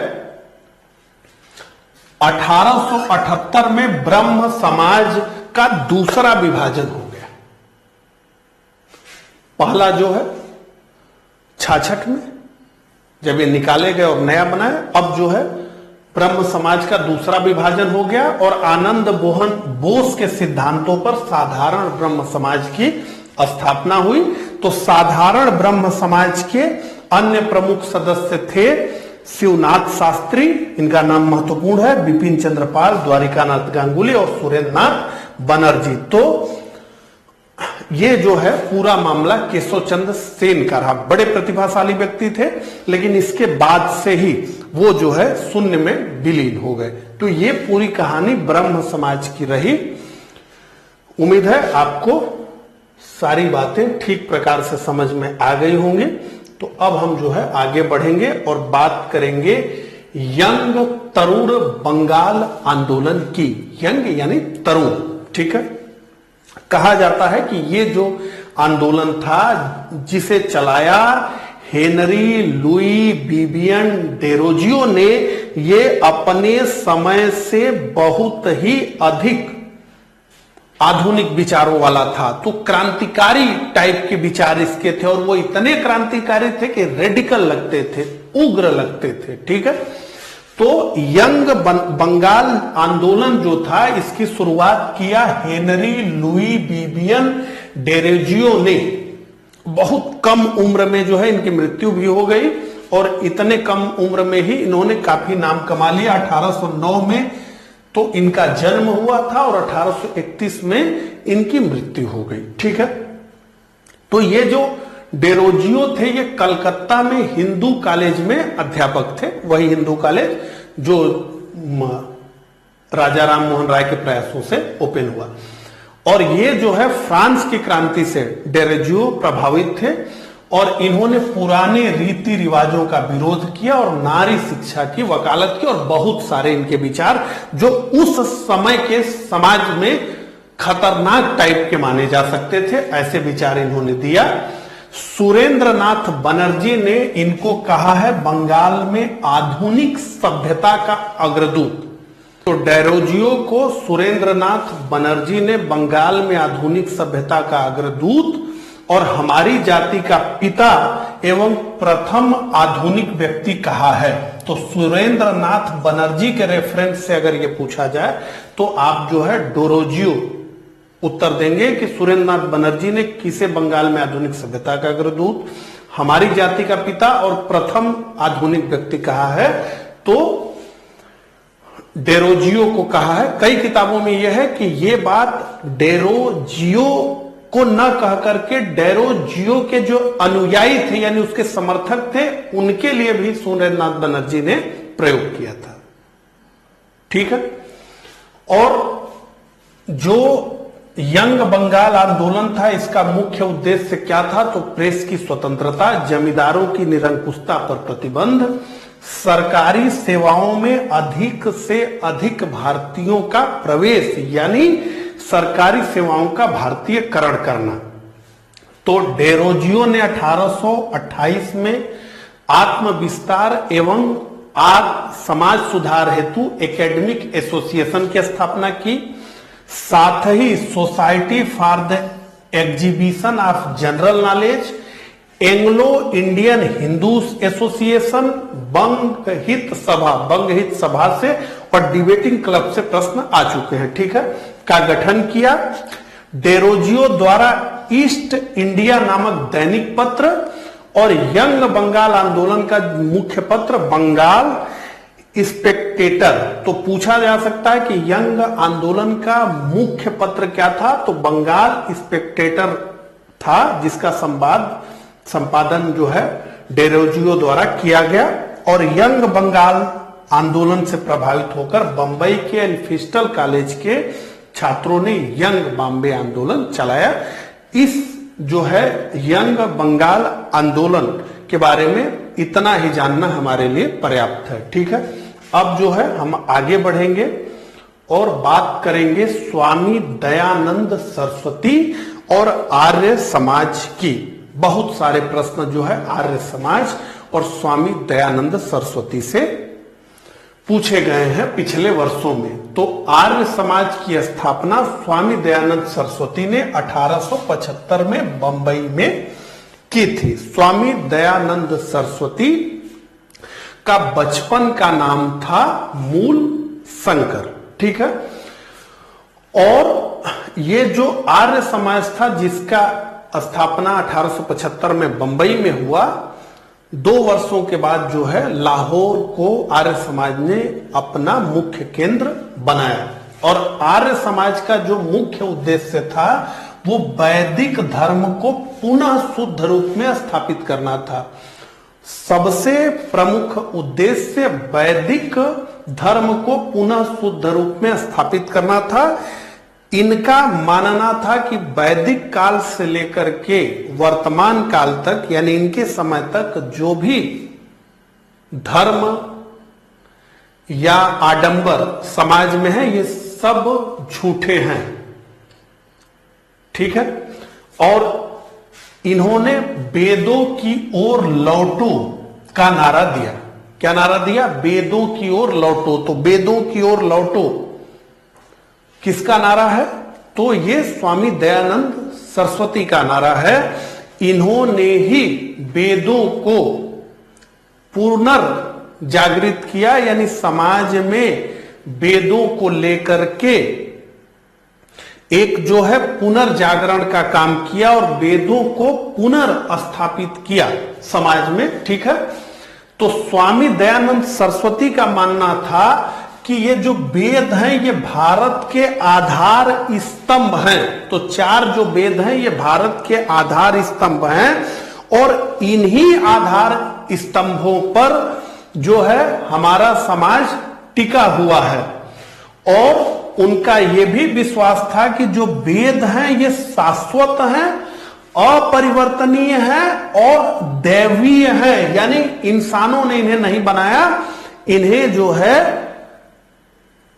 1878 में ब्रह्म समाज का दूसरा विभाजन हो गया। पहला जो है 66 में जब ये निकाले गए और नया बनाए, अब जो है ब्रह्म समाज का दूसरा विभाजन हो गया और आनंद मोहन बोस के सिद्धांतों पर साधारण ब्रह्म समाज की स्थापना हुई। तो साधारण ब्रह्म समाज के अन्य प्रमुख सदस्य थे शिवनाथ शास्त्री, इनका नाम महत्वपूर्ण है, बिपिन चंद्र पाल, द्वारिकानाथ गांगुली और सुरेंद्र नाथ बनर्जी। तो ये जो है पूरा मामला केशव चंद्र सेन का रहा। बड़े प्रतिभाशाली व्यक्ति थे, लेकिन इसके बाद से ही वो जो है शून्य में विलीन हो गए। तो ये पूरी कहानी ब्रह्म समाज की रही। उम्मीद है आपको सारी बातें ठीक प्रकार से समझ में आ गई होंगी। तो अब हम जो है आगे बढ़ेंगे और बात करेंगे यंग तरुण बंगाल आंदोलन की। यंग यानी तरुण, ठीक है। कहा जाता है कि ये जो आंदोलन था जिसे चलाया हेनरी लुई विवियन डेरोजियो ने, ये अपने समय से बहुत ही अधिक आधुनिक विचारों वाला था। तो क्रांतिकारी टाइप के विचार इसके थे और वो इतने क्रांतिकारी थे कि रेडिकल लगते थे, उग्र लगते थे। ठीक है, तो यंग बंगाल आंदोलन जो था इसकी शुरुआत किया हेनरी लुई विवियन डेरोजियो ने। बहुत कम उम्र में जो है इनकी मृत्यु भी हो गई और इतने कम उम्र में ही इन्होंने काफी नाम कमा लिया। 1809 में तो इनका जन्म हुआ था और 1831 में इनकी मृत्यु हो गई। ठीक है, तो ये जो डेरोजियो थे ये कलकत्ता में हिंदू कॉलेज में अध्यापक थे, वही हिंदू कॉलेज जो राजा राम मोहन राय के प्रयासों से ओपन हुआ। और ये जो है फ्रांस की क्रांति से डेरोजियो प्रभावित थे और इन्होंने पुराने रीति रिवाजों का विरोध किया और नारी शिक्षा की वकालत की और बहुत सारे इनके विचार जो उस समय के समाज में खतरनाक टाइप के माने जा सकते थे, ऐसे विचार इन्होंने दिया। सुरेंद्रनाथ बनर्जी ने इनको कहा है बंगाल में आधुनिक सभ्यता का अग्रदूत। तो डेरोजियो को सुरेंद्रनाथ बनर्जी ने बंगाल में आधुनिक सभ्यता का अग्रदूत और हमारी जाति का पिता एवं प्रथम आधुनिक व्यक्ति कहा है। तो सुरेंद्रनाथ बनर्जी के रेफरेंस से अगर ये पूछा जाए तो आप जो है डेरोजियो उत्तर देंगे कि सुरेंद्रनाथ बनर्जी ने किसे बंगाल में आधुनिक सभ्यता का अग्रदूत, हमारी जाति का पिता और प्रथम आधुनिक व्यक्ति कहा है, तो डेरोजियो को कहा है। कई किताबों में यह है कि यह बात डेरोजियो को न कह करके डेरोजियो के जो अनुयायी थे यानी उसके समर्थक थे उनके लिए भी सुरेंद्रनाथ बनर्जी ने प्रयोग किया था। ठीक है। और जो यंग बंगाल आंदोलन था इसका मुख्य उद्देश्य क्या था? तो प्रेस की स्वतंत्रता, जमींदारों की निरंकुशता पर प्रतिबंध, सरकारी सेवाओं में अधिक से अधिक भारतीयों का प्रवेश यानी सरकारी सेवाओं का भारतीयकरण करना। तो डेरोजियो ने 1828 में आत्मविस्तार एवं समाज सुधार हेतु एकेडमिक एसोसिएशन की स्थापना की। साथ ही society for the exhibition of general knowledge, Anglo Indian Hindus association, Banga Hita सभा से और डिबेटिंग क्लब से प्रश्न आ चुके हैं, ठीक है, का गठन किया। डेरोजियो द्वारा ईस्ट इंडिया नामक दैनिक पत्र और यंग बंगाल आंदोलन का मुख्य पत्र बंगाल स्पेक्टेटर। तो पूछा जा सकता है कि यंग आंदोलन का मुख्य पत्र क्या था? तो बंगाल स्पेक्टेटर था जिसका संपादन जो है डेरोजियो द्वारा किया गया। और यंग बंगाल आंदोलन से प्रभावित होकर बंबई के एल्फिस्टल कॉलेज के छात्रों ने यंग बॉम्बे आंदोलन चलाया। इस जो है यंग बंगाल आंदोलन के बारे में इतना ही जानना हमारे लिए पर्याप्त है, ठीक है। अब जो है हम आगे बढ़ेंगे और बात करेंगे स्वामी दयानंद सरस्वती और आर्य समाज की। बहुत सारे प्रश्न जो है आर्य समाज और स्वामी दयानंद सरस्वती से पूछे गए हैं पिछले वर्षों में। तो आर्य समाज की स्थापना स्वामी दयानंद सरस्वती ने 1875 में बंबई में की थी। स्वामी दयानंद सरस्वती का बचपन का नाम था मूल शंकर, ठीक है। और ये जो आर्य समाज था जिसका स्थापना 1875 में बंबई में हुआ, 2 वर्षों के बाद जो है लाहौर को आर्य समाज ने अपना मुख्य केंद्र बनाया। और आर्य समाज का जो मुख्य उद्देश्य था वो वैदिक धर्म को पुनः शुद्ध रूप में स्थापित करना था। सबसे प्रमुख उद्देश्य वैदिक धर्म को पुनः शुद्ध रूप में स्थापित करना था। इनका मानना था कि वैदिक काल से लेकर के वर्तमान काल तक यानी इनके समय तक जो भी धर्म या आडंबर समाज में है ये सब झूठे हैं, ठीक है। और इन्होंने वेदों की ओर लौटो का नारा दिया। क्या नारा दिया? वेदों की ओर लौटो। तो वेदों की ओर लौटो किसका नारा है? तो ये स्वामी दयानंद सरस्वती का नारा है। इन्होंने ही वेदों को पुनर्जागृत किया यानी समाज में वेदों को लेकर के एक जो है पुनर्जागरण का काम किया और वेदों को पुनर्स्थापित किया समाज में, ठीक है। तो स्वामी दयानंद सरस्वती का मानना था कि ये जो वेद हैं ये भारत के आधार स्तंभ हैं। तो 4 जो वेद हैं ये भारत के आधार स्तंभ हैं और इन्हीं आधार स्तंभों पर जो है हमारा समाज टिका हुआ है। और उनका यह भी विश्वास था कि जो वेद हैं ये शाश्वत हैं, अपरिवर्तनीय है और दैवीय है, यानी इंसानों ने इन्हें नहीं बनाया, इन्हें जो है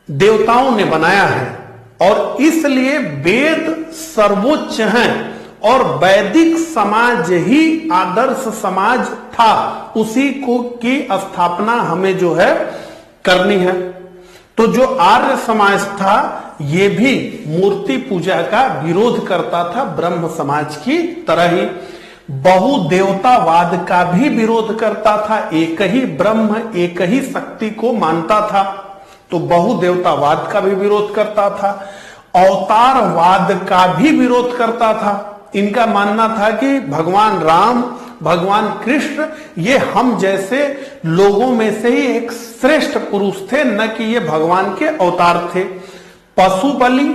देवताओं ने बनाया है, और इसलिए वेद सर्वोच्च हैं और वैदिक समाज ही आदर्श समाज था, उसी को की स्थापना हमें जो है करनी है। तो जो आर्य समाज था ये भी मूर्ति पूजा का विरोध करता था, ब्रह्म समाज की तरह ही बहुदेवतावाद का भी विरोध करता था, एक ही ब्रह्म एक ही शक्ति को मानता था, तो बहुदेवतावाद का भी विरोध करता था, अवतारवाद का भी विरोध करता था। इनका मानना था कि भगवान राम, भगवान कृष्ण ये हम जैसे लोगों में से ही एक श्रेष्ठ पुरुष थे, न कि ये भगवान के अवतार थे। पशु बलि,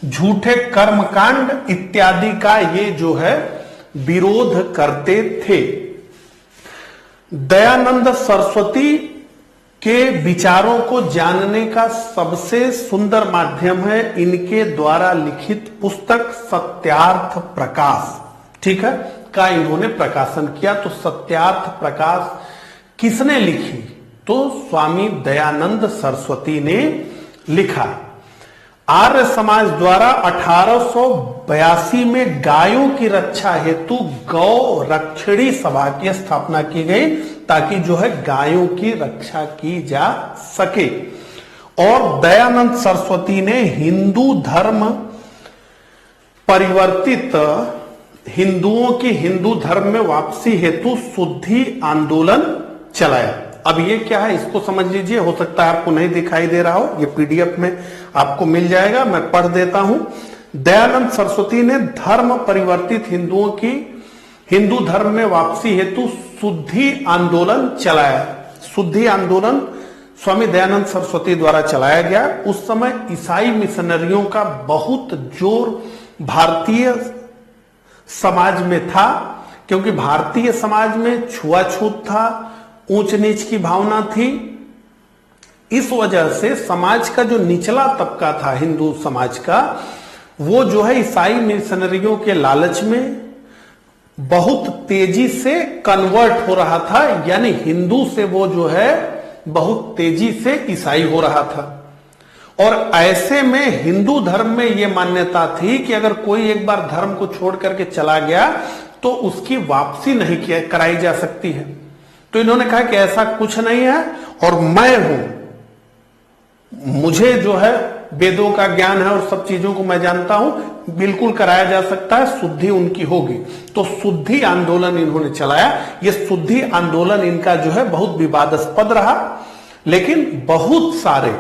झूठे कर्मकांड इत्यादि का ये जो है विरोध करते थे। दयानंद सरस्वती के विचारों को जानने का सबसे सुंदर माध्यम है इनके द्वारा लिखित पुस्तक सत्यार्थ प्रकाश, ठीक है, का इन्होंने प्रकाशन किया। तो सत्यार्थ प्रकाश किसने लिखी? तो स्वामी दयानंद सरस्वती ने लिखा। आर्य समाज द्वारा 1882 में गायों की रक्षा हेतु गौ रक्षणी सभा की स्थापना की गई, ताकि जो है गायों की रक्षा की जा सके। और दयानंद सरस्वती ने हिंदू धर्म परिवर्तित हिंदुओं की हिंदू धर्म में वापसी हेतु शुद्धि आंदोलन चलाया। अब ये क्या है इसको समझ लीजिए, हो सकता है आपको नहीं दिखाई दे रहा हो, ये पीडीएफ में आपको मिल जाएगा, मैं पढ़ देता हूं। दयानंद सरस्वती ने धर्म परिवर्तित हिंदुओं की हिंदू धर्म में वापसी हेतु शुद्धि आंदोलन चलाया। शुद्धि आंदोलन स्वामी दयानंद सरस्वती द्वारा चलाया गया। उस समय ईसाई मिशनरियों का बहुत जोर भारतीय समाज में था, क्योंकि भारतीय समाज में छुआछूत था, ऊंच नीच की भावना थी। इस वजह से समाज का जो निचला तबका था हिंदू समाज का, वो जो है ईसाई मिशनरियों के लालच में बहुत तेजी से कन्वर्ट हो रहा था, यानी हिंदू से वो जो है बहुत तेजी से ईसाई हो रहा था। और ऐसे में हिंदू धर्म में यह मान्यता थी कि अगर कोई एक बार धर्म को छोड़ करके चला गया तो उसकी वापसी नहीं कराई जा सकती है। तो इन्होंने कहा कि ऐसा कुछ नहीं है, और मैं हूं, मुझे जो है वेदों का ज्ञान है और सब चीजों को मैं जानता हूं, बिल्कुल कराया जा सकता है, शुद्धि उनकी होगी। तो शुद्धि आंदोलन इन्होंने चलाया। यह शुद्धि आंदोलन इनका जो है बहुत विवादास्पद रहा, लेकिन बहुत सारे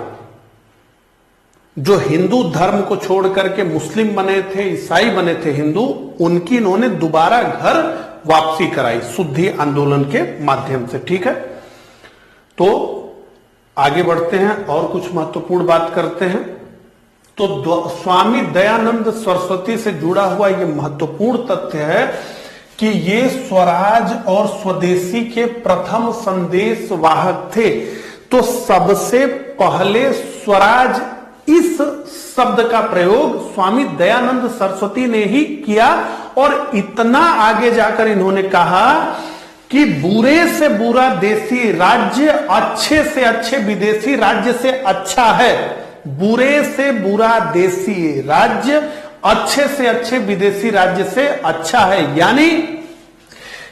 जो हिंदू धर्म को छोड़ करके मुस्लिम बने थे, ईसाई बने थे हिंदू, उनकी इन्होंने दोबारा घर वापसी कराई शुद्धि आंदोलन के माध्यम से, ठीक है। तो आगे बढ़ते हैं और कुछ महत्वपूर्ण बात करते हैं। तो स्वामी दयानंद सरस्वती से जुड़ा हुआ यह महत्वपूर्ण तथ्य है कि ये स्वराज और स्वदेशी के प्रथम संदेश वाहक थे। तो सबसे पहले स्वराज इस शब्द का प्रयोग स्वामी दयानंद सरस्वती ने ही किया, और इतना आगे जाकर इन्होंने कहा कि बुरे से बुरा देसी राज्य अच्छे से अच्छे विदेशी राज्य से अच्छा है। बुरे से बुरा देसी राज्य अच्छे से अच्छे विदेशी राज्य से अच्छा है, यानी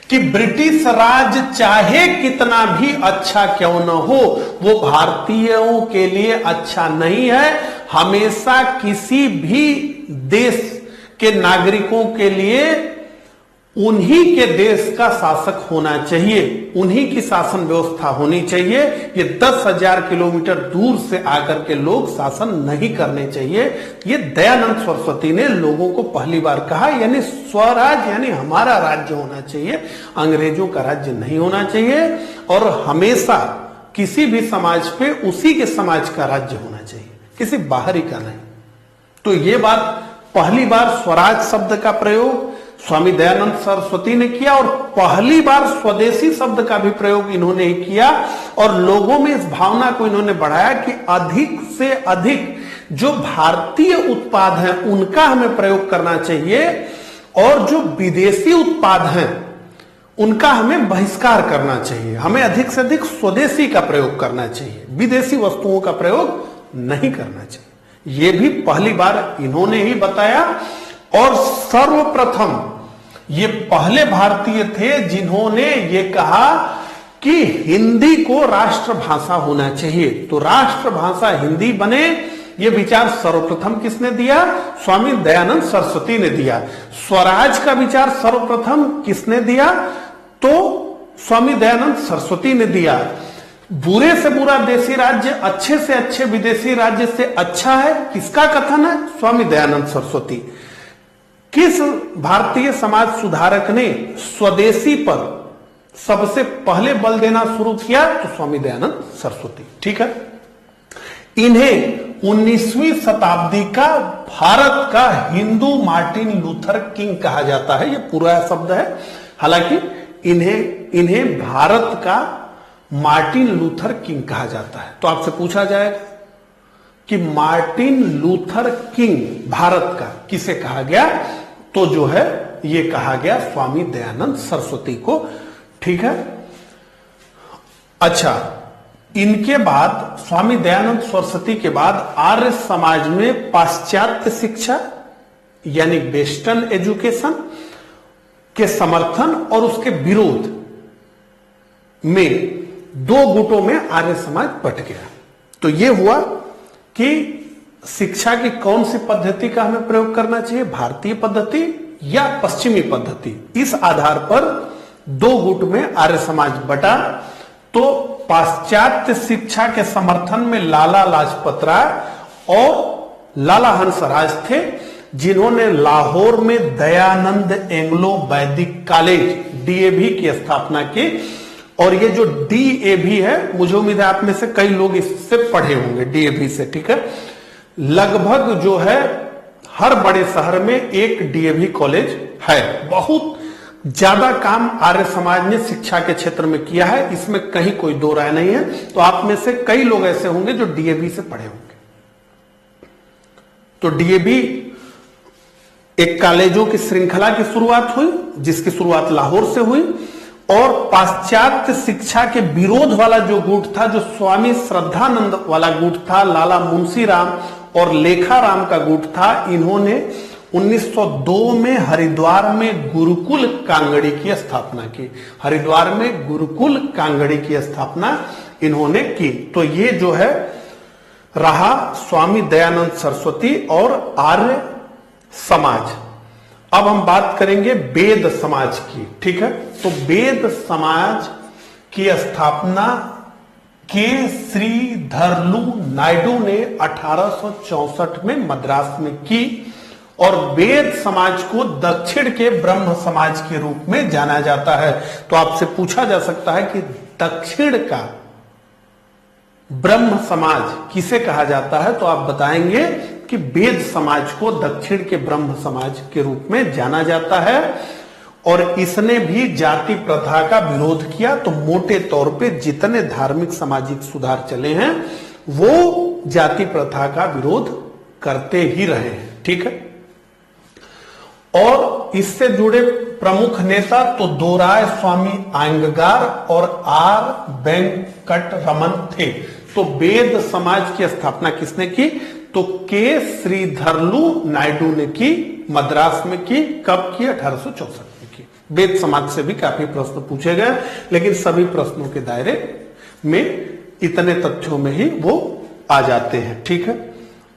कि ब्रिटिश राज चाहे कितना भी अच्छा क्यों न हो, वो भारतीयों के लिए अच्छा नहीं है। हमेशा किसी भी देश के नागरिकों के लिए उन्हीं के देश का शासक होना चाहिए, उन्हीं की शासन व्यवस्था होनी चाहिए। ये 10,000 किलोमीटर दूर से आकर के लोग शासन नहीं करने चाहिए। ये दयानंद सरस्वती ने लोगों को पहली बार कहा, यानी स्वराज यानी हमारा राज्य होना चाहिए, अंग्रेजों का राज्य नहीं होना चाहिए, और हमेशा किसी भी समाज पे उसी के समाज का राज्य होना चाहिए, किसी बाहरी का नहीं। तो ये बात पहली बार स्वराज शब्द का प्रयोग स्वामी दयानंद सरस्वती ने किया, और पहली बार स्वदेशी शब्द का भी प्रयोग इन्होंने ही किया, और लोगों में इस भावना को इन्होंने बढ़ाया कि अधिक से अधिक जो भारतीय उत्पाद हैं उनका हमें प्रयोग करना चाहिए और जो विदेशी उत्पाद हैं उनका हमें बहिष्कार करना चाहिए। हमें अधिक से अधिक स्वदेशी का प्रयोग करना चाहिए, विदेशी वस्तुओं का प्रयोग नहीं करना चाहिए। यह भी पहली बार इन्होंने ही बताया और सर्वप्रथम ये पहले भारतीय थे जिन्होंने ये कहा कि हिंदी को राष्ट्रभाषा होना चाहिए। तो राष्ट्रभाषा हिंदी बने, ये विचार सर्वप्रथम किसने दिया? स्वामी दयानंद सरस्वती ने दिया। स्वराज का विचार सर्वप्रथम किसने दिया? तो स्वामी दयानंद सरस्वती ने दिया। बुरे से बुरा देशी राज्य अच्छे से अच्छे विदेशी राज्य से अच्छा है, किसका कथन है? स्वामी दयानंद सरस्वती। किस भारतीय समाज सुधारक ने स्वदेशी पर सबसे पहले बल देना शुरू किया? तो स्वामी दयानंद सरस्वती। ठीक है, इन्हें 19वीं शताब्दी का भारत का हिंदू मार्टिन लूथर किंग कहा जाता है। यह पूरा शब्द है, हालांकि इन्हें भारत का मार्टिन लूथर किंग कहा जाता है। तो आपसे पूछा जाएगा कि मार्टिन लूथर किंग भारत का किसे कहा गया? तो जो है ये कहा गया स्वामी दयानंद सरस्वती को। ठीक है, अच्छा, इनके बाद स्वामी दयानंद सरस्वती के बाद आर्य समाज में पाश्चात्य शिक्षा यानी वेस्टर्न एजुकेशन के समर्थन और उसके विरोध में दो गुटों में आर्य समाज बट गया। तो यह हुआ कि शिक्षा की कौन सी पद्धति का हमें प्रयोग करना चाहिए, भारतीय पद्धति या पश्चिमी पद्धति। इस आधार पर दो गुट में आर्य समाज बटा। तो पाश्चात्य शिक्षा के समर्थन में लाला लाजपत राय और लाला हंसराज थे, जिन्होंने लाहौर में दयानंद एंग्लो वैदिक कॉलेज डीएवी की स्थापना की। और ये जो डीएवी है, मुझे उम्मीद है आप में से कई लोग इससे पढ़े होंगे, डीएवी से। ठीक है, लगभग जो है हर बड़े शहर में एक डीएवी कॉलेज है। बहुत ज्यादा काम आर्य समाज ने शिक्षा के क्षेत्र में किया है, इसमें कहीं कोई दो राय नहीं है। तो आप में से कई लोग ऐसे होंगे जो डीएवी से पढ़े होंगे। तो डीएवी एक कॉलेजों की श्रृंखला की शुरुआत हुई, जिसकी शुरुआत लाहौर से हुई। और पाश्चात्य शिक्षा के विरोध वाला जो गुट था, जो स्वामी श्रद्धानंद वाला गुट था, लाला मुंशीराम और लेखाराम का गुट था, इन्होंने 1902 में हरिद्वार में गुरुकुल कांगड़ी की स्थापना की। हरिद्वार में गुरुकुल कांगड़ी की स्थापना इन्होंने की। तो ये जो है रहा स्वामी दयानंद सरस्वती और आर्य समाज। अब हम बात करेंगे वेद समाज की। ठीक है, तो वेद समाज की स्थापना के श्रीधरलू नायडू ने 1864 में मद्रास में की। और वेद समाज को दक्षिण के ब्रह्म समाज के रूप में जाना जाता है। तो आपसे पूछा जा सकता है कि दक्षिण का ब्रह्म समाज किसे कहा जाता है? तो आप बताएंगे कि वेद समाज को दक्षिण के ब्रह्म समाज के रूप में जाना जाता है। और इसने भी जाति प्रथा का विरोध किया। तो मोटे तौर पे जितने धार्मिक सामाजिक सुधार चले हैं वो जाति प्रथा का विरोध करते ही रहे हैं। ठीक है, और इससे जुड़े प्रमुख नेता तो दोराय स्वामी आयंगार और आर वेंकट रमन थे। तो वेद समाज की स्थापना किसने की? तो के श्रीधरलू नायडू ने की, मद्रास में की। कब की? 1864 में की। वेद समाज से भी काफी प्रश्न पूछे गए, लेकिन सभी प्रश्नों के दायरे में इतने तथ्यों में ही वो आ जाते हैं। ठीक है,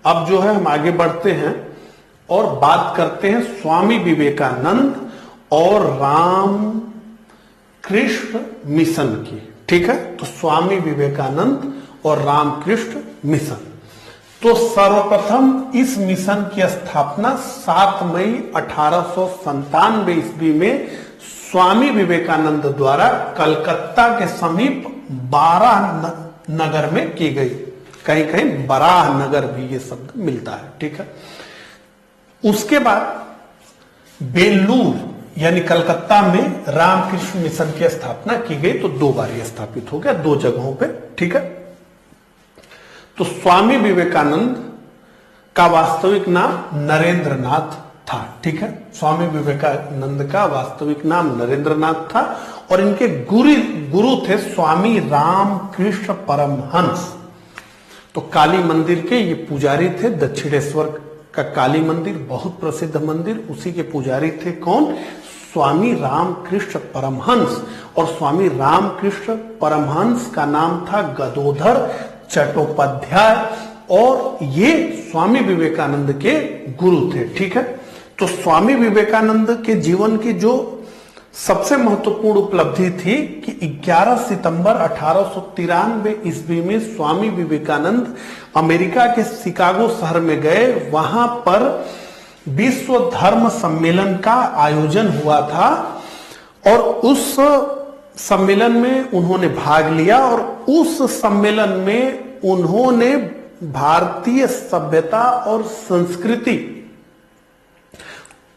अब जो है हम आगे बढ़ते हैं और बात करते हैं स्वामी विवेकानंद और रामकृष्ण मिशन की। ठीक है, तो स्वामी विवेकानंद और रामकृष्ण मिशन। तो सर्वप्रथम इस मिशन की स्थापना 7 मई 1897 ईस्वी में स्वामी विवेकानंद द्वारा कलकत्ता के समीप बाराह नगर में की गई। कहीं कहीं बराह नगर भी ये शब्द मिलता है। ठीक है, उसके बाद बेलूर यानी कलकत्ता में रामकृष्ण मिशन की स्थापना की गई। तो 2 बार यह स्थापित हो गया, 2 जगहों पे। ठीक है, तो स्वामी विवेकानंद का वास्तविक नाम नरेंद्र नाथ था। ठीक है, स्वामी विवेकानंद का वास्तविक नाम नरेंद्र नाथ था और इनके गुरु थे स्वामी रामकृष्ण परमहंस। तो काली मंदिर के ये पुजारी थे। दक्षिणेश्वर का काली मंदिर बहुत प्रसिद्ध मंदिर, उसी के पुजारी थे कौन? स्वामी रामकृष्ण परमहंस। और स्वामी रामकृष्ण परमहंस का नाम था गदोधर चट्टोपाध्याय और ये स्वामी विवेकानंद के गुरु थे। ठीक है, तो स्वामी विवेकानंद के जीवन की जो सबसे महत्वपूर्ण उपलब्धि थी कि 11 सितंबर 1893 ईस्वी में स्वामी विवेकानंद अमेरिका के शिकागो शहर में गए। वहां पर विश्व धर्म सम्मेलन का आयोजन हुआ था और उस सम्मेलन में उन्होंने भाग लिया और उस सम्मेलन में उन्होंने भारतीय सभ्यता और संस्कृति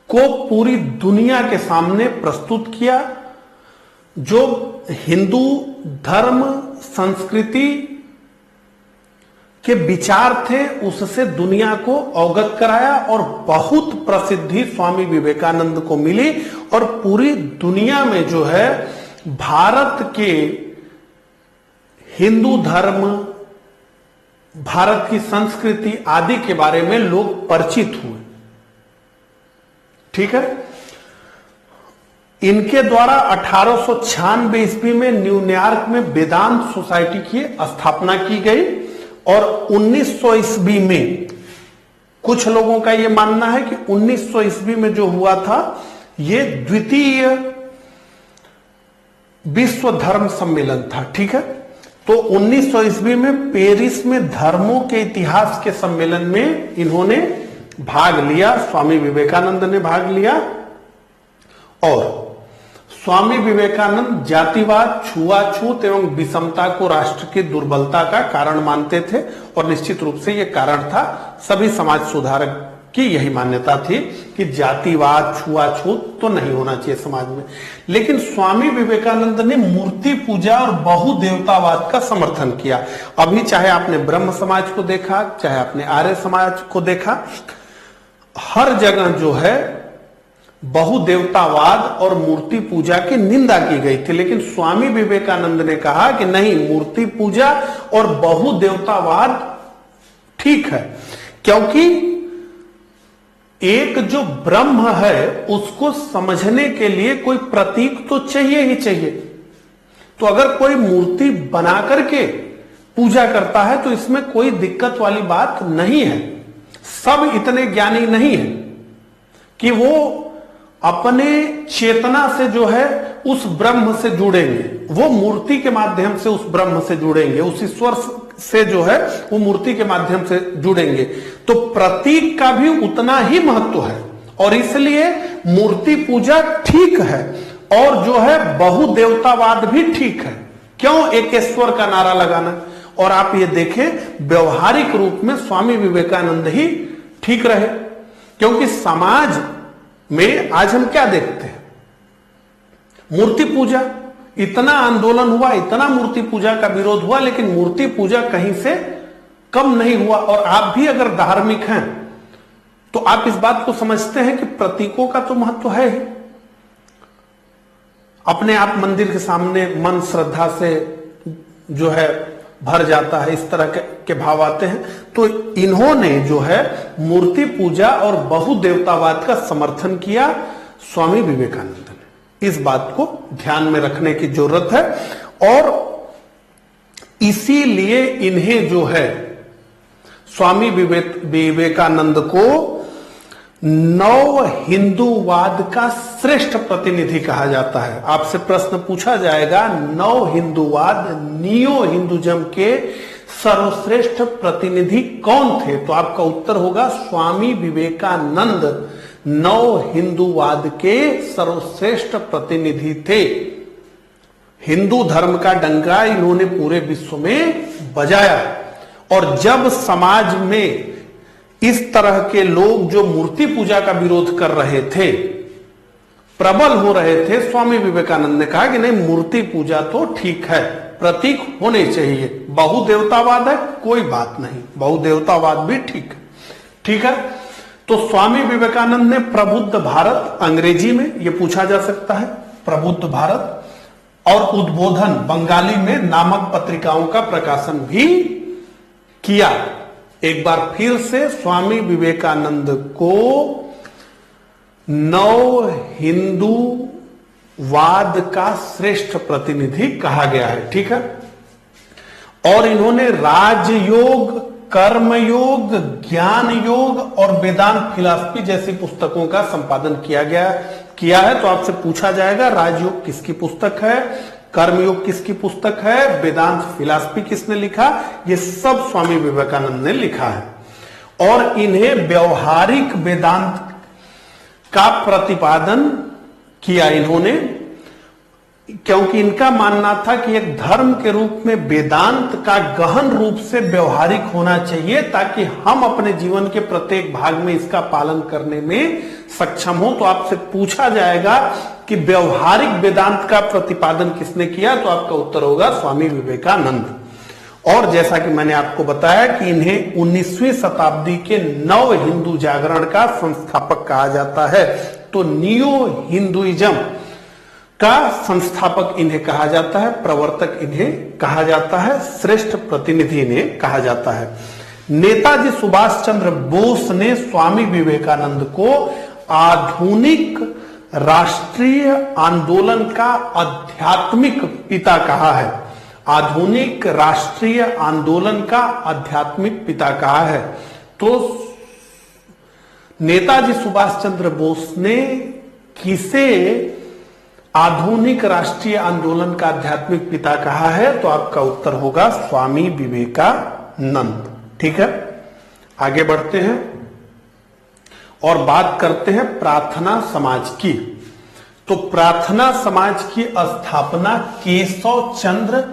को पूरी दुनिया के सामने प्रस्तुत किया। जो हिंदू धर्म संस्कृति के विचार थे उससे दुनिया को अवगत कराया और बहुत प्रसिद्धि स्वामी विवेकानंद को मिली और पूरी दुनिया में जो है भारत के हिंदू धर्म, भारत की संस्कृति आदि के बारे में लोग परिचित हुए। ठीक है, इनके द्वारा 1896 ईस्वी में न्यूयॉर्क में वेदांत सोसाइटी की स्थापना की गई और 1900 ईस्वी में कुछ लोगों का यह मानना है कि 1900 ईस्वी में जो हुआ था यह द्वितीय विश्व धर्म सम्मेलन था। ठीक है, तो 1900 ईस्वी में पेरिस में धर्मों के इतिहास के सम्मेलन में इन्होंने भाग लिया, स्वामी विवेकानंद ने भाग लिया। और स्वामी विवेकानंद जातिवाद, छुआछूत एवं विषमता को राष्ट्र की दुर्बलता का कारण मानते थे और निश्चित रूप से यह कारण था। सभी समाज सुधारक की यही मान्यता थी कि जातिवाद, छुआछूत तो नहीं होना चाहिए समाज में। लेकिन स्वामी विवेकानंद ने मूर्ति पूजा और बहुदेवतावाद का समर्थन किया। अभी चाहे आपने ब्रह्म समाज को देखा, चाहे आपने आर्य समाज को देखा, हर जगह जो है बहुदेवतावाद और मूर्ति पूजा की निंदा की गई थी। लेकिन स्वामी विवेकानंद ने कहा कि नहीं, मूर्ति पूजा और बहुदेवतावाद ठीक है, क्योंकि एक जो ब्रह्म है उसको समझने के लिए कोई प्रतीक तो चाहिए ही चाहिए। तो अगर कोई मूर्ति बना करके पूजा करता है तो इसमें कोई दिक्कत वाली बात नहीं है। सब इतने ज्ञानी नहीं है कि वो अपने चेतना से जो है उस ब्रह्म से जुड़ेंगे, वो मूर्ति के माध्यम से उस ब्रह्म से जुड़ेंगे, उस ईश्वर से जो है वो मूर्ति के माध्यम से जुड़ेंगे। तो प्रतीक का भी उतना ही महत्व है और इसलिए मूर्ति पूजा ठीक है और जो है बहुदेवतावाद भी ठीक है। क्यों एकेश्वर का नारा लगाना? और आप ये देखें, व्यवहारिक रूप में स्वामी विवेकानंद ही ठीक रहे, क्योंकि समाज में आज हम क्या देखते हैं? मूर्ति पूजा, इतना आंदोलन हुआ, इतना मूर्ति पूजा का विरोध हुआ, लेकिन मूर्ति पूजा कहीं से कम नहीं हुआ। और आप भी अगर धार्मिक हैं तो आप इस बात को समझते हैं कि प्रतीकों का तो महत्व है ही। अपने आप मंदिर के सामने मन श्रद्धा से जो है भर जाता है, इस तरह के भाव आते हैं। तो इन्होंने जो है मूर्ति पूजा और बहुदेवतावाद का समर्थन किया स्वामी विवेकानंद ने। इस बात को ध्यान में रखने की जरूरत है और इसीलिए इन्हें जो है स्वामी विवेकानंद को नव हिंदूवाद का श्रेष्ठ प्रतिनिधि कहा जाता है। आपसे प्रश्न पूछा जाएगा, नव हिंदूवाद, नियो हिंदुज्म के सर्वश्रेष्ठ प्रतिनिधि कौन थे? तो आपका उत्तर होगा स्वामी विवेकानंद नव हिंदूवाद के सर्वश्रेष्ठ प्रतिनिधि थे। हिंदू धर्म का डंका इन्होंने पूरे विश्व में बजाया और जब समाज में इस तरह के लोग जो मूर्ति पूजा का विरोध कर रहे थे, प्रबल हो रहे थे, स्वामी विवेकानंद ने कहा कि नहीं, मूर्ति पूजा तो ठीक है, प्रतीक होने चाहिए। बहुदेवतावाद है, कोई बात नहीं, बहुदेवतावाद भी ठीक है। ठीक है। तो स्वामी विवेकानंद ने प्रबुद्ध भारत, अंग्रेजी में यह पूछा जा सकता है, प्रबुद्ध भारत, और उद्बोधन बंगाली में नामक पत्रिकाओं का प्रकाशन भी किया। एक बार फिर से स्वामी विवेकानंद को नव हिंदूवाद का श्रेष्ठ प्रतिनिधि कहा गया है, ठीक है। और इन्होंने राजयोग, कर्मयोग, ज्ञान योग और वेदांत फिलॉसफी जैसी पुस्तकों का संपादन किया है। तो आपसे पूछा जाएगा राजयोग किसकी पुस्तक है, कर्मयोग किसकी पुस्तक है, वेदांत फिलॉसफी किसने लिखा, ये सब स्वामी विवेकानंद ने लिखा है। और इन्हें व्यवहारिक वेदांत का प्रतिपादन किया इन्होंने, क्योंकि इनका मानना था कि एक धर्म के रूप में वेदांत का गहन रूप से व्यवहारिक होना चाहिए, ताकि हम अपने जीवन के प्रत्येक भाग में इसका पालन करने में सक्षम हो। तो आपसे पूछा जाएगा कि व्यवहारिक वेदांत का प्रतिपादन किसने किया, तो आपका उत्तर होगा स्वामी विवेकानंद। और जैसा कि मैंने आपको बताया कि इन्हें 19वीं शताब्दी के नव हिंदू जागरण का संस्थापक कहा जाता है। तो नियो हिंदुइज्म का संस्थापक इन्हें कहा जाता है, प्रवर्तक इन्हें कहा जाता है, श्रेष्ठ प्रतिनिधि इन्हें कहा जाता है। नेताजी सुभाष चंद्र बोस ने स्वामी विवेकानंद को आधुनिक राष्ट्रीय आंदोलन का आध्यात्मिक पिता कहा है। आधुनिक राष्ट्रीय आंदोलन का आध्यात्मिक पिता कहा है। तो नेताजी सुभाष चंद्र बोस ने किसे आधुनिक राष्ट्रीय आंदोलन का आध्यात्मिक पिता कहा है, तो आपका उत्तर होगा स्वामी विवेकानंद, ठीक है। आगे बढ़ते हैं और बात करते हैं प्रार्थना समाज की। तो प्रार्थना समाज की स्थापना केशव चंद्र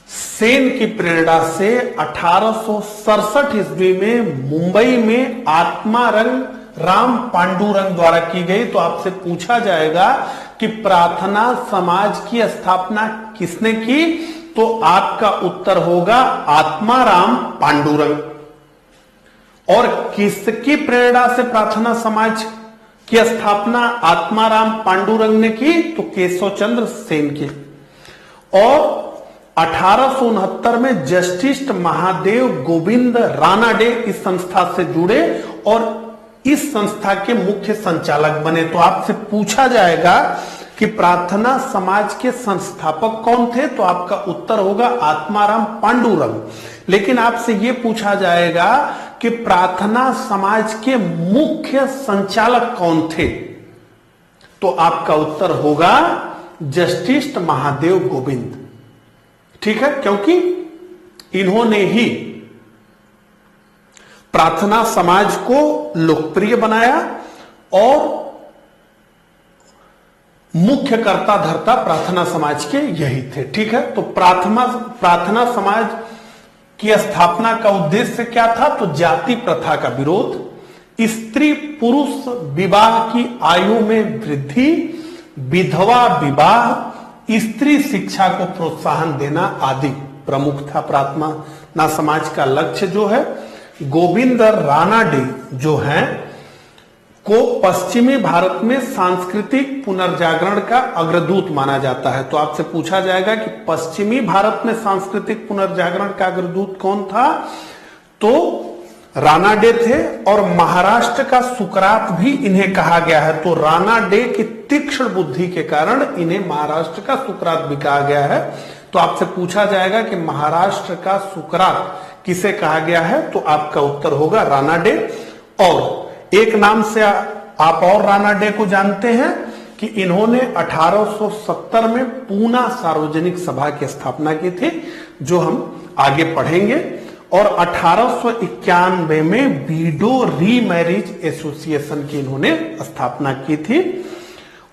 सेन की प्रेरणा से 1867 ईस्वी में मुंबई में आत्मारंग राम पांडुरंग द्वारा की गई। तो आपसे पूछा जाएगा कि प्रार्थना समाज की स्थापना किसने की, तो आपका उत्तर होगा आत्माराम पांडुरंग। और किसकी प्रेरणा से प्रार्थना समाज की स्थापना आत्माराम पांडुरंग ने की, तो केशव चंद्र सेन की। और 1869 में जस्टिस महादेव गोविंद रानाडे इस संस्था से जुड़े और इस संस्था के मुख्य संचालक बने। तो आपसे पूछा जाएगा कि प्रार्थना समाज के संस्थापक कौन थे, तो आपका उत्तर होगा आत्माराम पांडुरंग। लेकिन आपसे यह पूछा जाएगा कि प्रार्थना समाज के मुख्य संचालक कौन थे, तो आपका उत्तर होगा जस्टिस महादेव गोविंद, ठीक है। क्योंकि इन्होंने ही प्रार्थना समाज को लोकप्रिय बनाया और मुख्य कर्ता धर्ता प्रार्थना समाज के यही थे, ठीक है। तो प्रार्थना समाज की स्थापना का उद्देश्य क्या था, तो जाति प्रथा का विरोध, स्त्री पुरुष विवाह की आयु में वृद्धि, विधवा विवाह, स्त्री शिक्षा को प्रोत्साहन देना आदि प्रमुख था प्रार्थना समाज का लक्ष्य। जो है गोविंद रानाडे जो हैं को पश्चिमी भारत में सांस्कृतिक पुनर्जागरण का अग्रदूत माना जाता है। तो आपसे पूछा जाएगा कि पश्चिमी भारत में सांस्कृतिक पुनर्जागरण का अग्रदूत कौन था, तो रानाडे थे। और महाराष्ट्र का सुकरात भी इन्हें कहा गया है। तो रानाडे की तीक्ष्ण बुद्धि के कारण इन्हें महाराष्ट्र का सुकरात भी कहा गया है। तो आपसे पूछा जाएगा कि महाराष्ट्र का सुकरात किसे कहा गया है, तो आपका उत्तर होगा रानाडे। और एक नाम से आप और रानाडे को जानते हैं कि इन्होंने 1870 में पूना सार्वजनिक सभा की स्थापना की थी, जो हम आगे पढ़ेंगे। और 1891 में बीडो रीमैरिज एसोसिएशन की इन्होंने स्थापना की थी।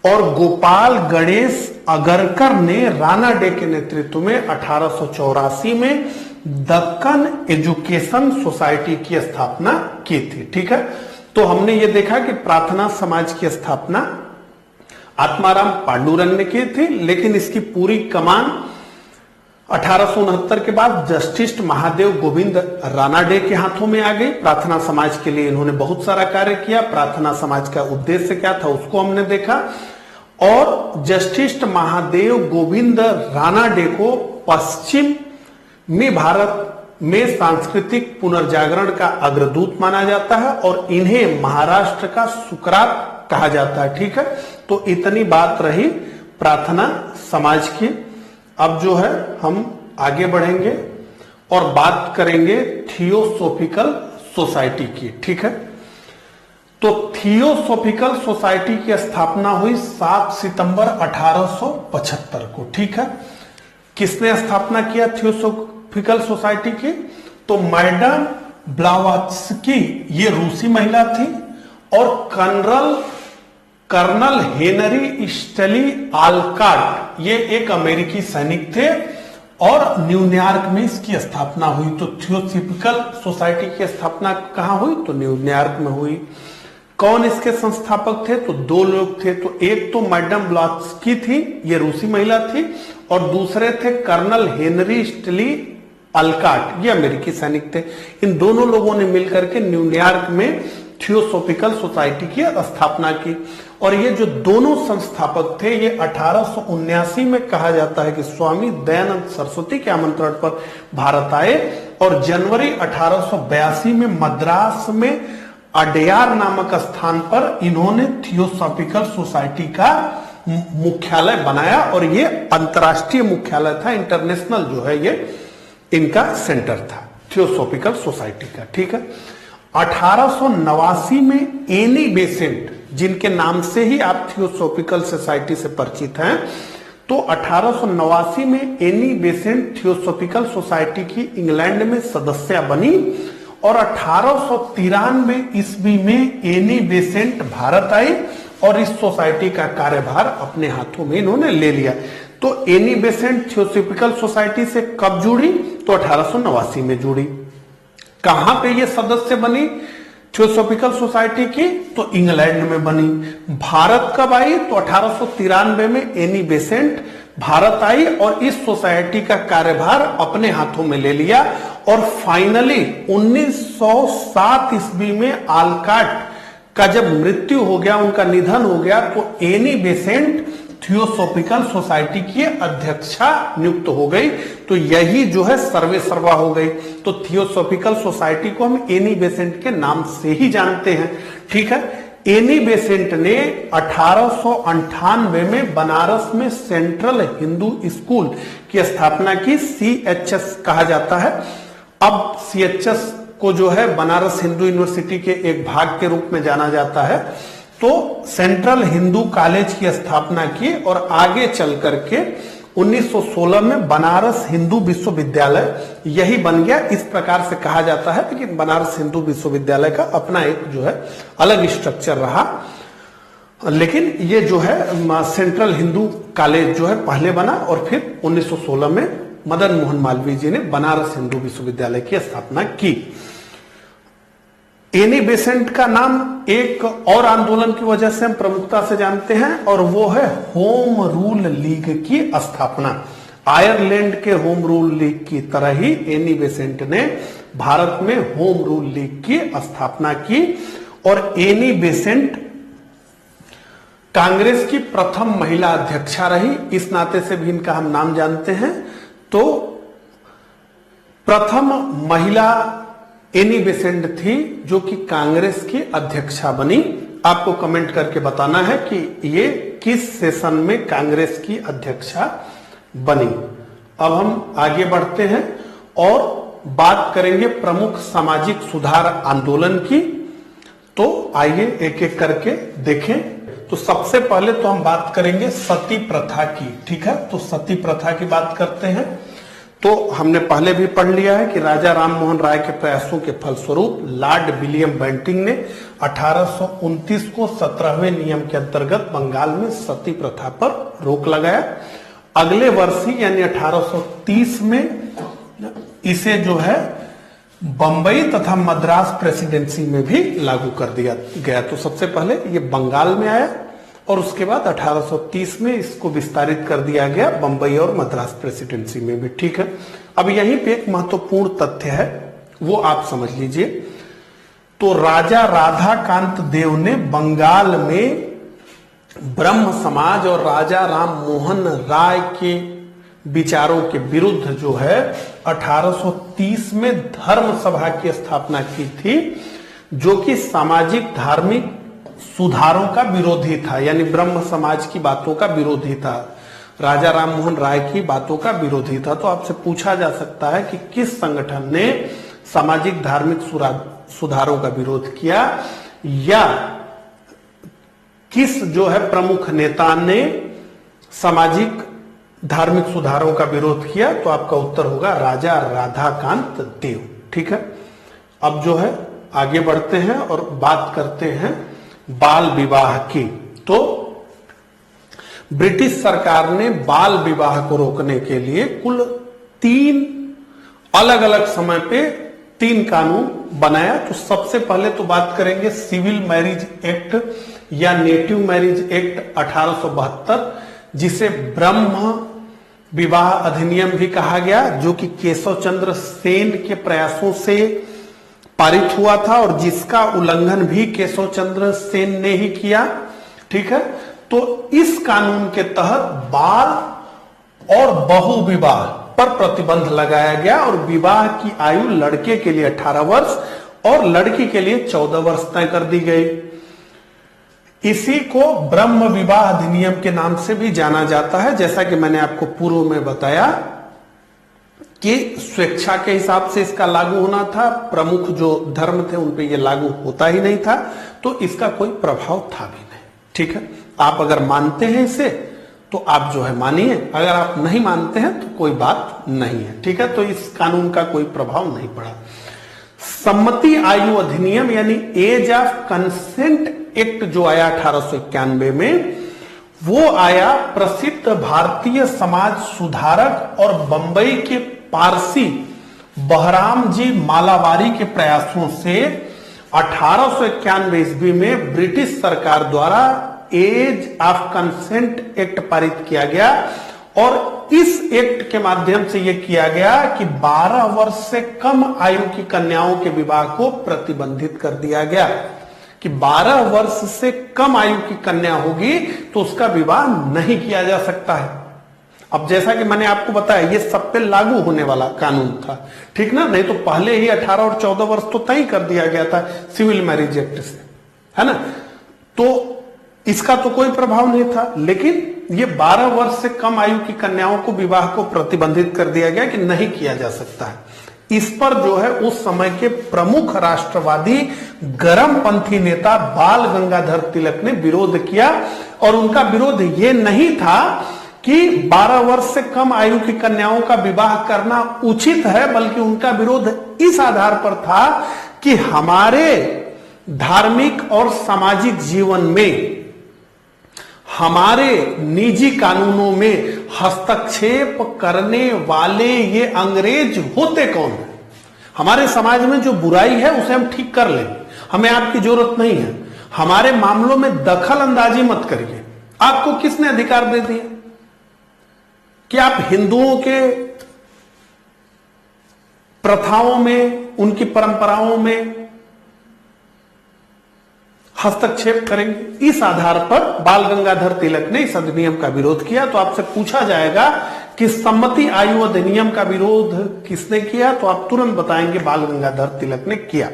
और गोपाल गणेश अगरकर ने रानाडे के नेतृत्व में 1884 में दक्कन एजुकेशन सोसाइटी की स्थापना की थी, ठीक है। तो हमने ये देखा कि प्रार्थना समाज की स्थापना आत्माराम पांडुरंग ने की थी, लेकिन इसकी पूरी कमान 1869 के बाद जस्टिस महादेव गोविंद रानाडे के हाथों में आ गई। प्रार्थना समाज के लिए इन्होंने बहुत सारा कार्य किया। प्रार्थना समाज का उद्देश्य क्या था उसको हमने देखा। और जस्टिस महादेव गोविंद रानाडे को पश्चिम में भारत में सांस्कृतिक पुनर्जागरण का अग्रदूत माना जाता है और इन्हें महाराष्ट्र का सुकरात कहा जाता है। ठीक है, तो इतनी बात रही प्रार्थना समाज की। अब जो है हम आगे बढ़ेंगे और बात करेंगे थियोसॉफिकल सोसाइटी की। ठीक है, तो थियोसॉफिकल सोसाइटी की स्थापना हुई 7 सितंबर 1875 को। ठीक है, किसने स्थापना किया थियोसॉफिकल सोसाइटी की? तो मैडम ब्लावात्स्की, ये रूसी महिला थी, और कर्नल हेनरी स्टली आलकाट, ये एक अमेरिकी सैनिक थे, और न्यूयॉर्क में इसकी स्थापना हुई। तो थियोसॉफिकल सोसाइटी की स्थापना कहां हुई? तो न्यूयॉर्क में हुई। कौन इसके संस्थापक थे? तो 2 लोग थे। तो एक तो मैडम ब्लावात्स्की थी, ये रूसी महिला थी, और दूसरे थे कर्नल हेनरी स्टली आलकाट, ये अमेरिकी सैनिक थे। इन दोनों लोगों ने मिलकर के न्यूयॉर्क में थियोसॉफिकल सोसाइटी की स्थापना की। और ये जो दोनों संस्थापक थे, ये 1879 में कहा जाता है कि स्वामी दयानंद सरस्वती के आमंत्रण पर भारत आए, और जनवरी 1882 में मद्रास में अडयार नामक स्थान पर इन्होंने थियोसॉफिकल सोसाइटी का मुख्यालय बनाया, और ये अंतरराष्ट्रीय मुख्यालय था, इंटरनेशनल जो है ये इनका सेंटर था थियोसॉफिकल सोसाइटी का। ठीक है, 1889 में एनी बेसेंट, जिनके नाम से ही आप थियोसॉफिकल सोसाइटी से परिचित हैं, तो 1889 में एनी बेसेंट थियोसॉफिकल सोसाइटी की इंग्लैंड में सदस्य बनी, और 1893 ईस्वी में एनी बेसेंट भारत आई और इस सोसाइटी का कार्यभार अपने हाथों में इन्होंने ले लिया। तो एनी बेसेंट थियोसॉफिकल सोसाइटी से कब जुड़ी? तो 1889 में जुड़ी। कहां पे ये सदस्य बनी थियोसॉफिकल सोसाइटी की? तो इंग्लैंड में बनी। भारत कब आई? तो 1893 में एनी बेसेंट भारत आई और इस सोसाइटी का कार्यभार अपने हाथों में ले लिया, और फाइनली 1907 ईस्वी में आलकाट का जब मृत्यु हो गया, उनका निधन हो गया, तो एनी बेसेंट थियोसॉफिकल सोसाइटी की अध्यक्षा नियुक्त हो गई। तो यही जो है सर्वे सर्वा हो गई। तो थियोसॉफिकल सोसाइटी को हम एनी बेसेंट के नाम से ही जानते हैं। ठीक है, एनी बेसेंट ने 1898 में बनारस में सेंट्रल हिंदू स्कूल की स्थापना की। CHS कहा जाता है। अब CHS को जो है बनारस हिंदू यूनिवर्सिटी के एक भाग के रूप में जाना जाता है। तो सेंट्रल हिंदू कॉलेज की स्थापना की, और आगे चल करके 1916 में बनारस हिंदू विश्वविद्यालय यही बन गया। इस प्रकार से कहा जाता है, लेकिन बनारस हिंदू विश्वविद्यालय का अपना एक जो है अलग स्ट्रक्चर रहा, लेकिन ये जो है सेंट्रल हिंदू कॉलेज जो है पहले बना, और फिर 1916 में मदन मोहन मालवीय जी ने बनारस हिंदू विश्वविद्यालय की स्थापना की। एनी बेसेंट का नाम एक और आंदोलन की वजह से हम प्रमुखता से जानते हैं, और वो है होम रूल लीग की स्थापना। आयरलैंड के होम रूल लीग की तरह ही एनी बेसेंट ने भारत में होम रूल लीग की स्थापना की, और एनी बेसेंट कांग्रेस की प्रथम महिला अध्यक्षा रही। इस नाते से भी इनका हम नाम जानते हैं। तो प्रथम महिला एनी बेसेंट थी जो कि कांग्रेस की अध्यक्षा बनी। आपको कमेंट करके बताना है कि ये किस सेशन में कांग्रेस की अध्यक्षा बनी। अब हम आगे बढ़ते हैं और बात करेंगे प्रमुख सामाजिक सुधार आंदोलन की। तो आइए एक एक करके देखें। तो सबसे पहले तो हम बात करेंगे सती प्रथा की। ठीक है, तो सती प्रथा की बात करते हैं। तो हमने पहले भी पढ़ लिया है कि राजा राम मोहन राय के प्रयासों के फलस्वरूप लॉर्ड विलियम बेंटिंक ने 1829 को 17वें नियम के अंतर्गत बंगाल में सती प्रथा पर रोक लगाया। अगले वर्ष ही यानी 1830 में इसे जो है बंबई तथा मद्रास प्रेसिडेंसी में भी लागू कर दिया गया। तो सबसे पहले ये बंगाल में आया और उसके बाद 1830 में इसको विस्तारित कर दिया गया बंबई और मद्रास प्रेसिडेंसी में भी। ठीक है, अब यहीं पे एक महत्वपूर्ण तथ्य है, वो आप समझ लीजिए। तो राजा राधाकांत देव ने बंगाल में ब्रह्म समाज और राजा राम मोहन राय के विचारों के विरुद्ध जो है 1830 में धर्म सभा की स्थापना की थी, जो कि सामाजिक धार्मिक सुधारों का विरोधी था, यानी ब्रह्म समाज की बातों का विरोधी था, राजा राम मोहन राय की बातों का विरोधी था। तो आपसे पूछा जा सकता है कि किस संगठन ने सामाजिक धार्मिक सुधारों का विरोध किया, या किस जो है प्रमुख नेता ने सामाजिक धार्मिक सुधारों का विरोध किया? तो आपका उत्तर होगा राजा राधाकांत देव। ठीक है, अब जो है आगे बढ़ते हैं और बात करते हैं बाल विवाह की। तो ब्रिटिश सरकार ने बाल विवाह को रोकने के लिए कुल 3 अलग अलग समय पे 3 कानून बनाया। तो सबसे पहले तो बात करेंगे सिविल मैरिज एक्ट या नेटिव मैरिज एक्ट 1872, जिसे ब्रह्म विवाह अधिनियम भी कहा गया, जो कि केशव चंद्र सेन के प्रयासों से पारित हुआ था और जिसका उल्लंघन भी केशव चंद्र सेन ने ही किया। ठीक है, तो इस कानून के तहत बाल और बहु विवाह पर प्रतिबंध लगाया गया और विवाह की आयु लड़के के लिए 18 वर्ष और लड़की के लिए 14 वर्ष तय कर दी गई। इसी को ब्रह्म विवाह अधिनियम के नाम से भी जाना जाता है। जैसा कि मैंने आपको पूर्व में बताया कि स्वेच्छा के हिसाब से इसका लागू होना था, प्रमुख जो धर्म थे उन पे ये लागू होता ही नहीं था, तो इसका कोई प्रभाव था भी नहीं। ठीक है, आप अगर मानते हैं इसे तो आप जो है मानिए, अगर आप नहीं मानते हैं तो कोई बात नहीं है। ठीक है, तो इस कानून का कोई प्रभाव नहीं पड़ा। सम्मति आयु अधिनियम यानी एज ऑफ कंसेंट एक्ट जो आया 1891 में, वो आया प्रसिद्ध भारतीय समाज सुधारक और बंबई के पारसी बहराम जी मालावारी के प्रयासों से 1891 ईस्वी में ब्रिटिश सरकार द्वारा एज ऑफ कंसेंट एक्ट पारित किया गया और इस एक्ट के माध्यम से यह किया गया कि 12 वर्ष से कम आयु की कन्याओं के विवाह को प्रतिबंधित कर दिया गया कि 12 वर्ष से कम आयु की कन्या होगी तो उसका विवाह नहीं किया जा सकता है। अब जैसा कि मैंने आपको बताया, ये सब पे लागू होने वाला कानून था। ठीक ना, नहीं तो पहले ही 18 और 14 वर्ष तो तय कर दिया गया था सिविल मैरिज एक्ट से, है ना, तो इसका तो कोई प्रभाव नहीं था। लेकिन ये 12 वर्ष से कम आयु की कन्याओं को विवाह को प्रतिबंधित कर दिया गया कि नहीं किया जा सकता है। इस पर जो है उस समय के प्रमुख राष्ट्रवादी गरमपंथी नेता बाल गंगाधर तिलक ने विरोध किया और उनका विरोध ये नहीं था कि 12 वर्ष से कम आयु की कन्याओं का विवाह करना उचित है, बल्कि उनका विरोध इस आधार पर था कि हमारे धार्मिक और सामाजिक जीवन में हमारे निजी कानूनों में हस्तक्षेप करने वाले ये अंग्रेज होते कौन है? हमारे समाज में जो बुराई है उसे हम ठीक कर लेंगे, हमें आपकी जरूरत नहीं है। हमारे मामलों में दखल अंदाजी मत करिए। आपको किसने अधिकार दे दिया कि आप हिंदुओं के प्रथाओं में, उनकी परंपराओं में हस्तक्षेप करेंगे? इस आधार पर बाल गंगाधर तिलक ने इस अधिनियम का विरोध किया। तो आपसे पूछा जाएगा कि सम्मति आयु अधिनियम का विरोध किसने किया, तो आप तुरंत बताएंगे बाल गंगाधर तिलक ने किया।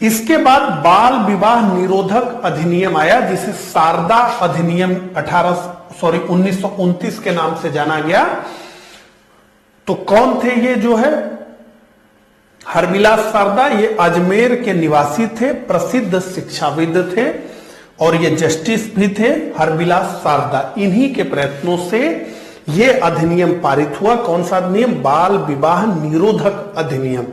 इसके बाद बाल विवाह निरोधक अधिनियम आया, जिसे शारदा अधिनियम 1929 के नाम से जाना गया। तो कौन थे ये जो है हरविलास शारदा? ये अजमेर के निवासी थे, प्रसिद्ध शिक्षाविद थे और ये जस्टिस भी थे। हरविलास शारदा, इन्हीं के प्रयत्नों से ये अधिनियम पारित हुआ। कौन सा अधिनियम? बाल विवाह निरोधक अधिनियम।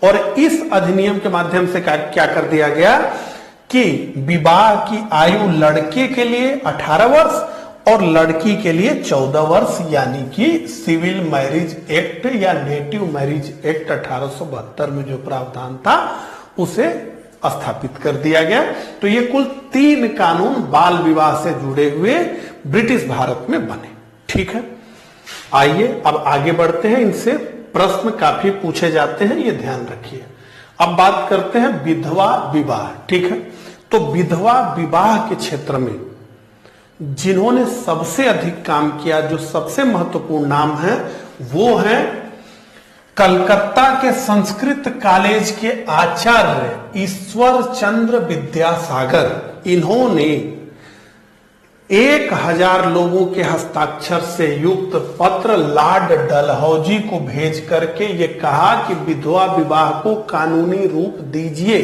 और इस अधिनियम के माध्यम से क्या कर दिया गया कि विवाह की आयु लड़के के लिए 18 वर्ष और लड़की के लिए 14 वर्ष, यानी कि सिविल मैरिज एक्ट या नेटिव मैरिज एक्ट 1872 में जो प्रावधान था उसे स्थापित कर दिया गया। तो ये कुल 3 कानून बाल विवाह से जुड़े हुए ब्रिटिश भारत में बने। ठीक है, आइए अब आगे बढ़ते हैं। इनसे प्रश्न काफी पूछे जाते हैं, ये ध्यान रखिए। अब बात करते हैं विधवा विवाह। ठीक है, तो विधवा विवाह के क्षेत्र में जिन्होंने सबसे अधिक काम किया, जो सबसे महत्वपूर्ण नाम है, वो है कलकत्ता के संस्कृत कॉलेज के आचार्य ईश्वर चंद्र विद्यासागर। इन्होंने 1000 लोगों के हस्ताक्षर से युक्त पत्र लॉर्ड डलहौजी को भेज करके ये कहा कि विधवा विवाह को कानूनी रूप दीजिए।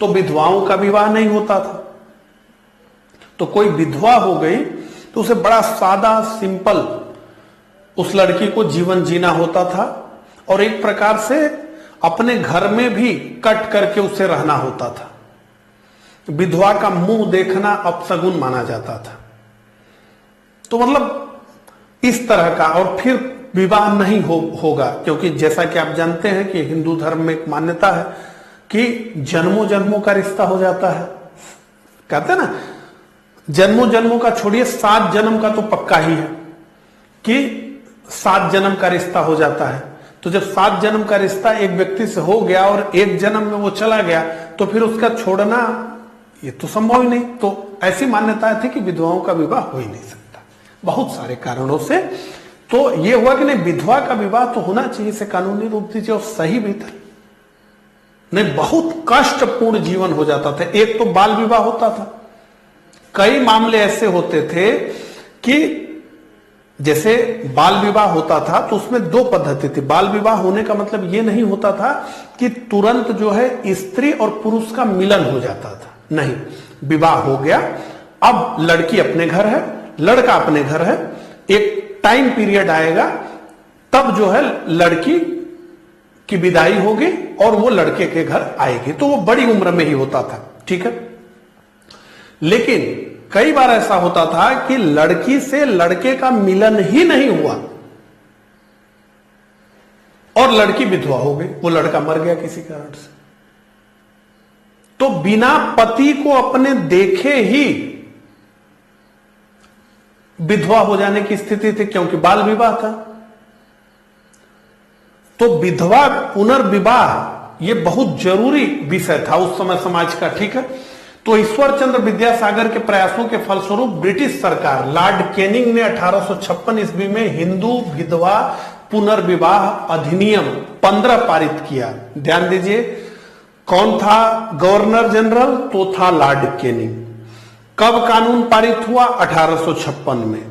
तो विधवाओं का विवाह नहीं होता था, तो कोई विधवा हो गई तो उसे बड़ा सादा सिंपल उस लड़की को जीवन जीना होता था, और एक प्रकार से अपने घर में भी कट करके उसे रहना होता था। विधवा का मुंह देखना अपशगुन माना जाता था। तो मतलब इस तरह का, और फिर विवाह नहीं होगा, क्योंकि जैसा कि आप जानते हैं कि हिंदू धर्म में एक मान्यता है कि जन्मों जन्मों का रिश्ता हो जाता है। कहते हैं ना, जन्मों जन्मों का छोड़िए, 7 जन्म का तो पक्का ही है कि 7 जन्म का रिश्ता हो जाता है। तो जब 7 जन्म का रिश्ता एक व्यक्ति से हो गया और एक जन्म में वो चला गया, तो फिर उसका छोड़ना ये तो संभव ही नहीं। तो ऐसी मान्यता थी कि विधवाओं का विवाह हो ही नहीं सकता, बहुत सारे कारणों से। तो ये हुआ कि नहीं, विधवा का विवाह तो होना चाहिए, इसे कानूनी रूप दीजिए, और सही भी था। नहीं, बहुत कष्टपूर्ण जीवन हो जाता था। एक तो बाल विवाह होता था, कई मामले ऐसे होते थे कि जैसे बाल विवाह होता था तो उसमें 2 पद्धति थी। बाल विवाह होने का मतलब ये नहीं होता था कि तुरंत जो है स्त्री और पुरुष का मिलन हो जाता था, नहीं। विवाह हो गया, अब लड़की अपने घर है, लड़का अपने घर है, एक टाइम पीरियड आएगा, तब जो है लड़की की विदाई होगी और वो लड़के के घर आएगी। तो वो बड़ी उम्र में ही होता था। ठीक है, लेकिन कई बार ऐसा होता था कि लड़की से लड़के का मिलन ही नहीं हुआ और लड़की विधवा हो गई, वो लड़का मर गया किसी कारण से। तो बिना पति को अपने देखे ही विधवा हो जाने की स्थिति थी, क्योंकि बाल विवाह था। तो विधवा पुनर्विवाह ये बहुत जरूरी विषय था उस समय समाज का। ठीक है, तो ईश्वर चंद्र विद्यासागर के प्रयासों के फलस्वरूप ब्रिटिश सरकार लॉर्ड कैनिंग ने 1856 ईस्वी में हिंदू विधवा पुनर्विवाह अधिनियम 15 पारित किया। ध्यान दीजिए, कौन था गवर्नर जनरल? तो था लॉर्ड कैनिंग। कब कानून पारित हुआ? 1856 में।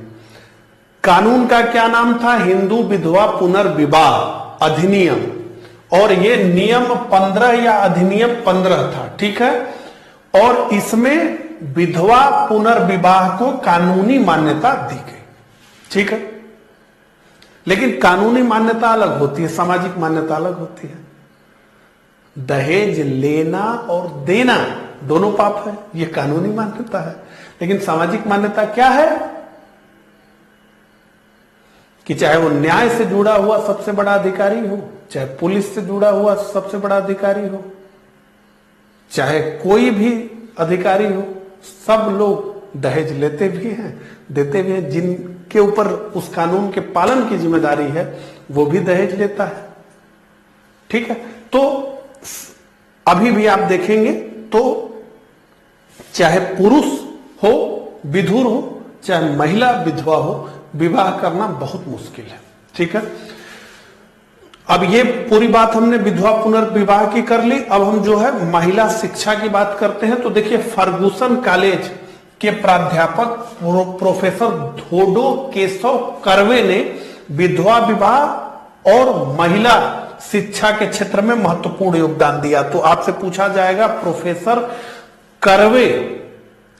कानून का क्या नाम था? हिंदू विधवा पुनर्विवाह अधिनियम, और यह नियम 15 या अधिनियम 15 था। ठीक है, और इसमें विधवा पुनर्विवाह को कानूनी मान्यता दी गई। ठीक है, लेकिन कानूनी मान्यता अलग होती है, सामाजिक मान्यता अलग होती है। दहेज लेना और देना दोनों पाप है, यह कानूनी मान्यता है। लेकिन सामाजिक मान्यता क्या है कि चाहे वो न्याय से जुड़ा हुआ सबसे बड़ा अधिकारी हो, चाहे पुलिस से जुड़ा हुआ सबसे बड़ा अधिकारी हो, चाहे कोई भी अधिकारी हो, सब लोग दहेज लेते भी हैं, देते भी हैं। जिनके ऊपर उस कानून के पालन की जिम्मेदारी है वो भी दहेज लेता है। ठीक है, तो अभी भी आप देखेंगे तो चाहे पुरुष हो विधुर हो, चाहे महिला विधवा हो, विवाह करना बहुत मुश्किल है। ठीक है, अब ये पूरी बात हमने विधवा पुनर्विवाह की कर ली। अब हम जो है महिला शिक्षा की बात करते हैं। तो देखिए, फर्गुसन कॉलेज के प्राध्यापक प्रोफेसर धोडो केशव कर्वे ने विधवा विवाह और महिला शिक्षा के क्षेत्र में महत्वपूर्ण योगदान दिया। तो आपसे पूछा जाएगा प्रोफेसर कर्वे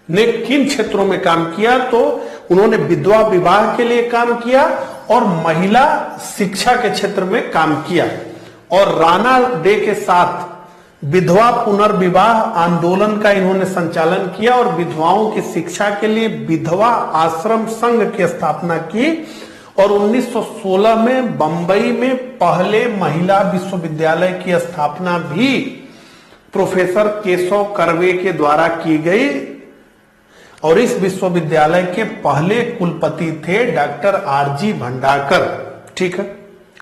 ने किन क्षेत्रों में काम किया? तो उन्होंने विधवा विवाह के लिए काम किया और महिला शिक्षा के क्षेत्र में काम किया, और राणा डे के साथ विधवा पुनर्विवाह आंदोलन का इन्होंने संचालन किया और विधवाओं की शिक्षा के लिए विधवा आश्रम संघ की स्थापना की। और 1916 में बंबई में पहले महिला विश्वविद्यालय की स्थापना भी प्रोफेसर केशव कर्वे के द्वारा की गई और इस विश्वविद्यालय के पहले कुलपति थे डॉक्टर आरजी भंडारकर। ठीक है,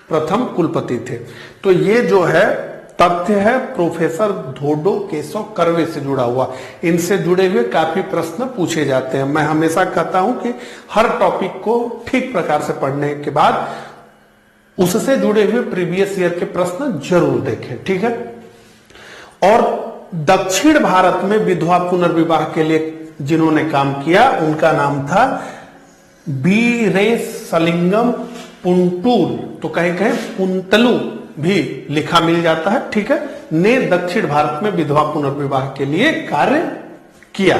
प्रथम कुलपति थे। तो ये जो है तथ्य है प्रोफेसर धोडो केशव कर्वे से जुड़ा हुआ। इनसे जुड़े हुए काफी प्रश्न पूछे जाते हैं। मैं हमेशा कहता हूं कि हर टॉपिक को ठीक प्रकार से पढ़ने के बाद उससे जुड़े हुए प्रीवियस ईयर के प्रश्न जरूर देखें। ठीक है। और दक्षिण भारत में विधवा पुनर्विवाह के लिए जिन्होंने काम किया उनका नाम था वीरेशलिंगम पुंटूल, तो कहीं कहीं पुंतलू भी लिखा मिल जाता है। ठीक है, ने दक्षिण भारत में विधवा पुनर्विवाह के लिए कार्य किया।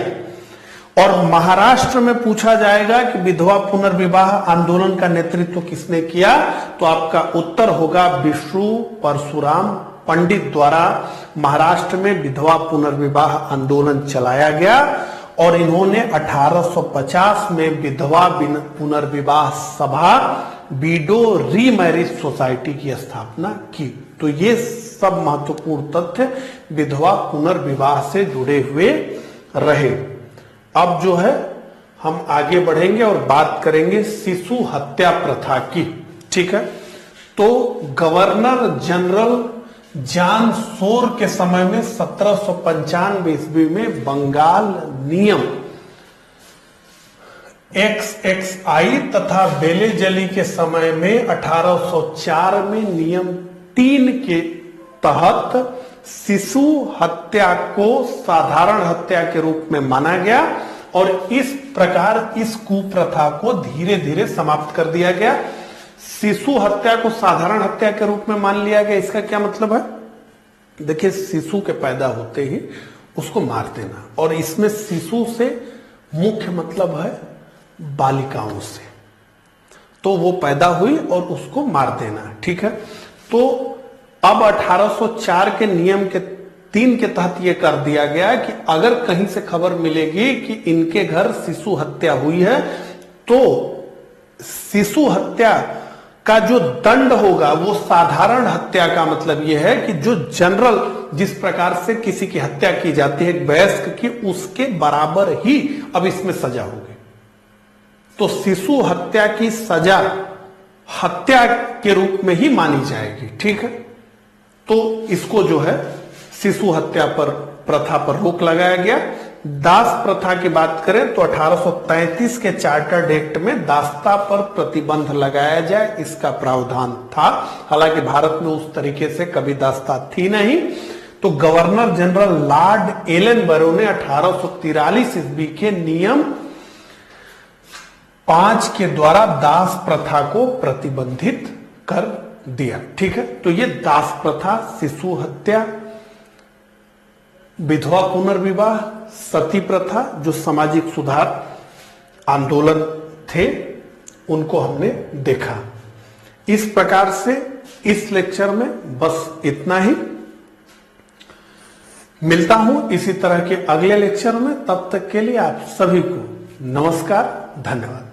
और महाराष्ट्र में पूछा जाएगा कि विधवा पुनर्विवाह आंदोलन का नेतृत्व किसने किया, तो आपका उत्तर होगा विष्णु परशुराम पंडित द्वारा महाराष्ट्र में विधवा पुनर्विवाह आंदोलन चलाया गया। और इन्होंने 1850 में विधवा पुनर्विवाह सभा विडो रीमैरिज सोसाइटी की स्थापना की। तो ये सब महत्वपूर्ण तथ्य विधवा पुनर्विवाह से जुड़े हुए रहे। अब जो है हम आगे बढ़ेंगे और बात करेंगे शिशु हत्या प्रथा की। ठीक है, तो गवर्नर जनरल जॉन शोर के समय में 1795 ईस्वी में बंगाल नियम XXI तथा बेलेजली के समय में 1804 में नियम 3 के तहत शिशु हत्या को साधारण हत्या के रूप में माना गया और इस प्रकार इस कुप्रथा को धीरे धीरे समाप्त कर दिया गया। शिशु हत्या को साधारण हत्या के रूप में मान लिया गया। इसका क्या मतलब है? देखिए, शिशु के पैदा होते ही उसको मार देना, और इसमें शिशु से मुख्य मतलब है बालिकाओं से। तो वो पैदा हुई और उसको मार देना। ठीक है, तो अब 1804 के नियम के 3 के तहत यह कर दिया गया कि अगर कहीं से खबर मिलेगी कि इनके घर शिशु हत्या हुई है तो शिशु हत्या का जो दंड होगा वो साधारण हत्या का मतलब यह है कि जो जनरल जिस प्रकार से किसी की हत्या की जाती है वयस्क की, उसके बराबर ही अब इसमें सजा होगी। तो शिशु हत्या की सजा हत्या के रूप में ही मानी जाएगी। ठीक है, तो इसको जो है शिशु हत्या पर प्रथा पर रोक लगाया गया। दास प्रथा की बात करें तो 1833 के चार्टर्ड एक्ट में दासता पर प्रतिबंध लगाया जाए, इसका प्रावधान था। हालांकि भारत में उस तरीके से कभी दासता थी नहीं। तो गवर्नर जनरल लॉर्ड एलन बरो ने 1843 ईस्वी के नियम 5 के द्वारा दास प्रथा को प्रतिबंधित कर दिया। ठीक है, तो ये दास प्रथा, शिशु हत्या, विधवा पुनर्विवाह, सती प्रथा जो सामाजिक सुधार आंदोलन थे उनको हमने देखा। इस प्रकार से इस लेक्चर में बस इतना ही। मिलता हूं इसी तरह के अगले लेक्चर में। तब तक के लिए आप सभी को नमस्कार, धन्यवाद।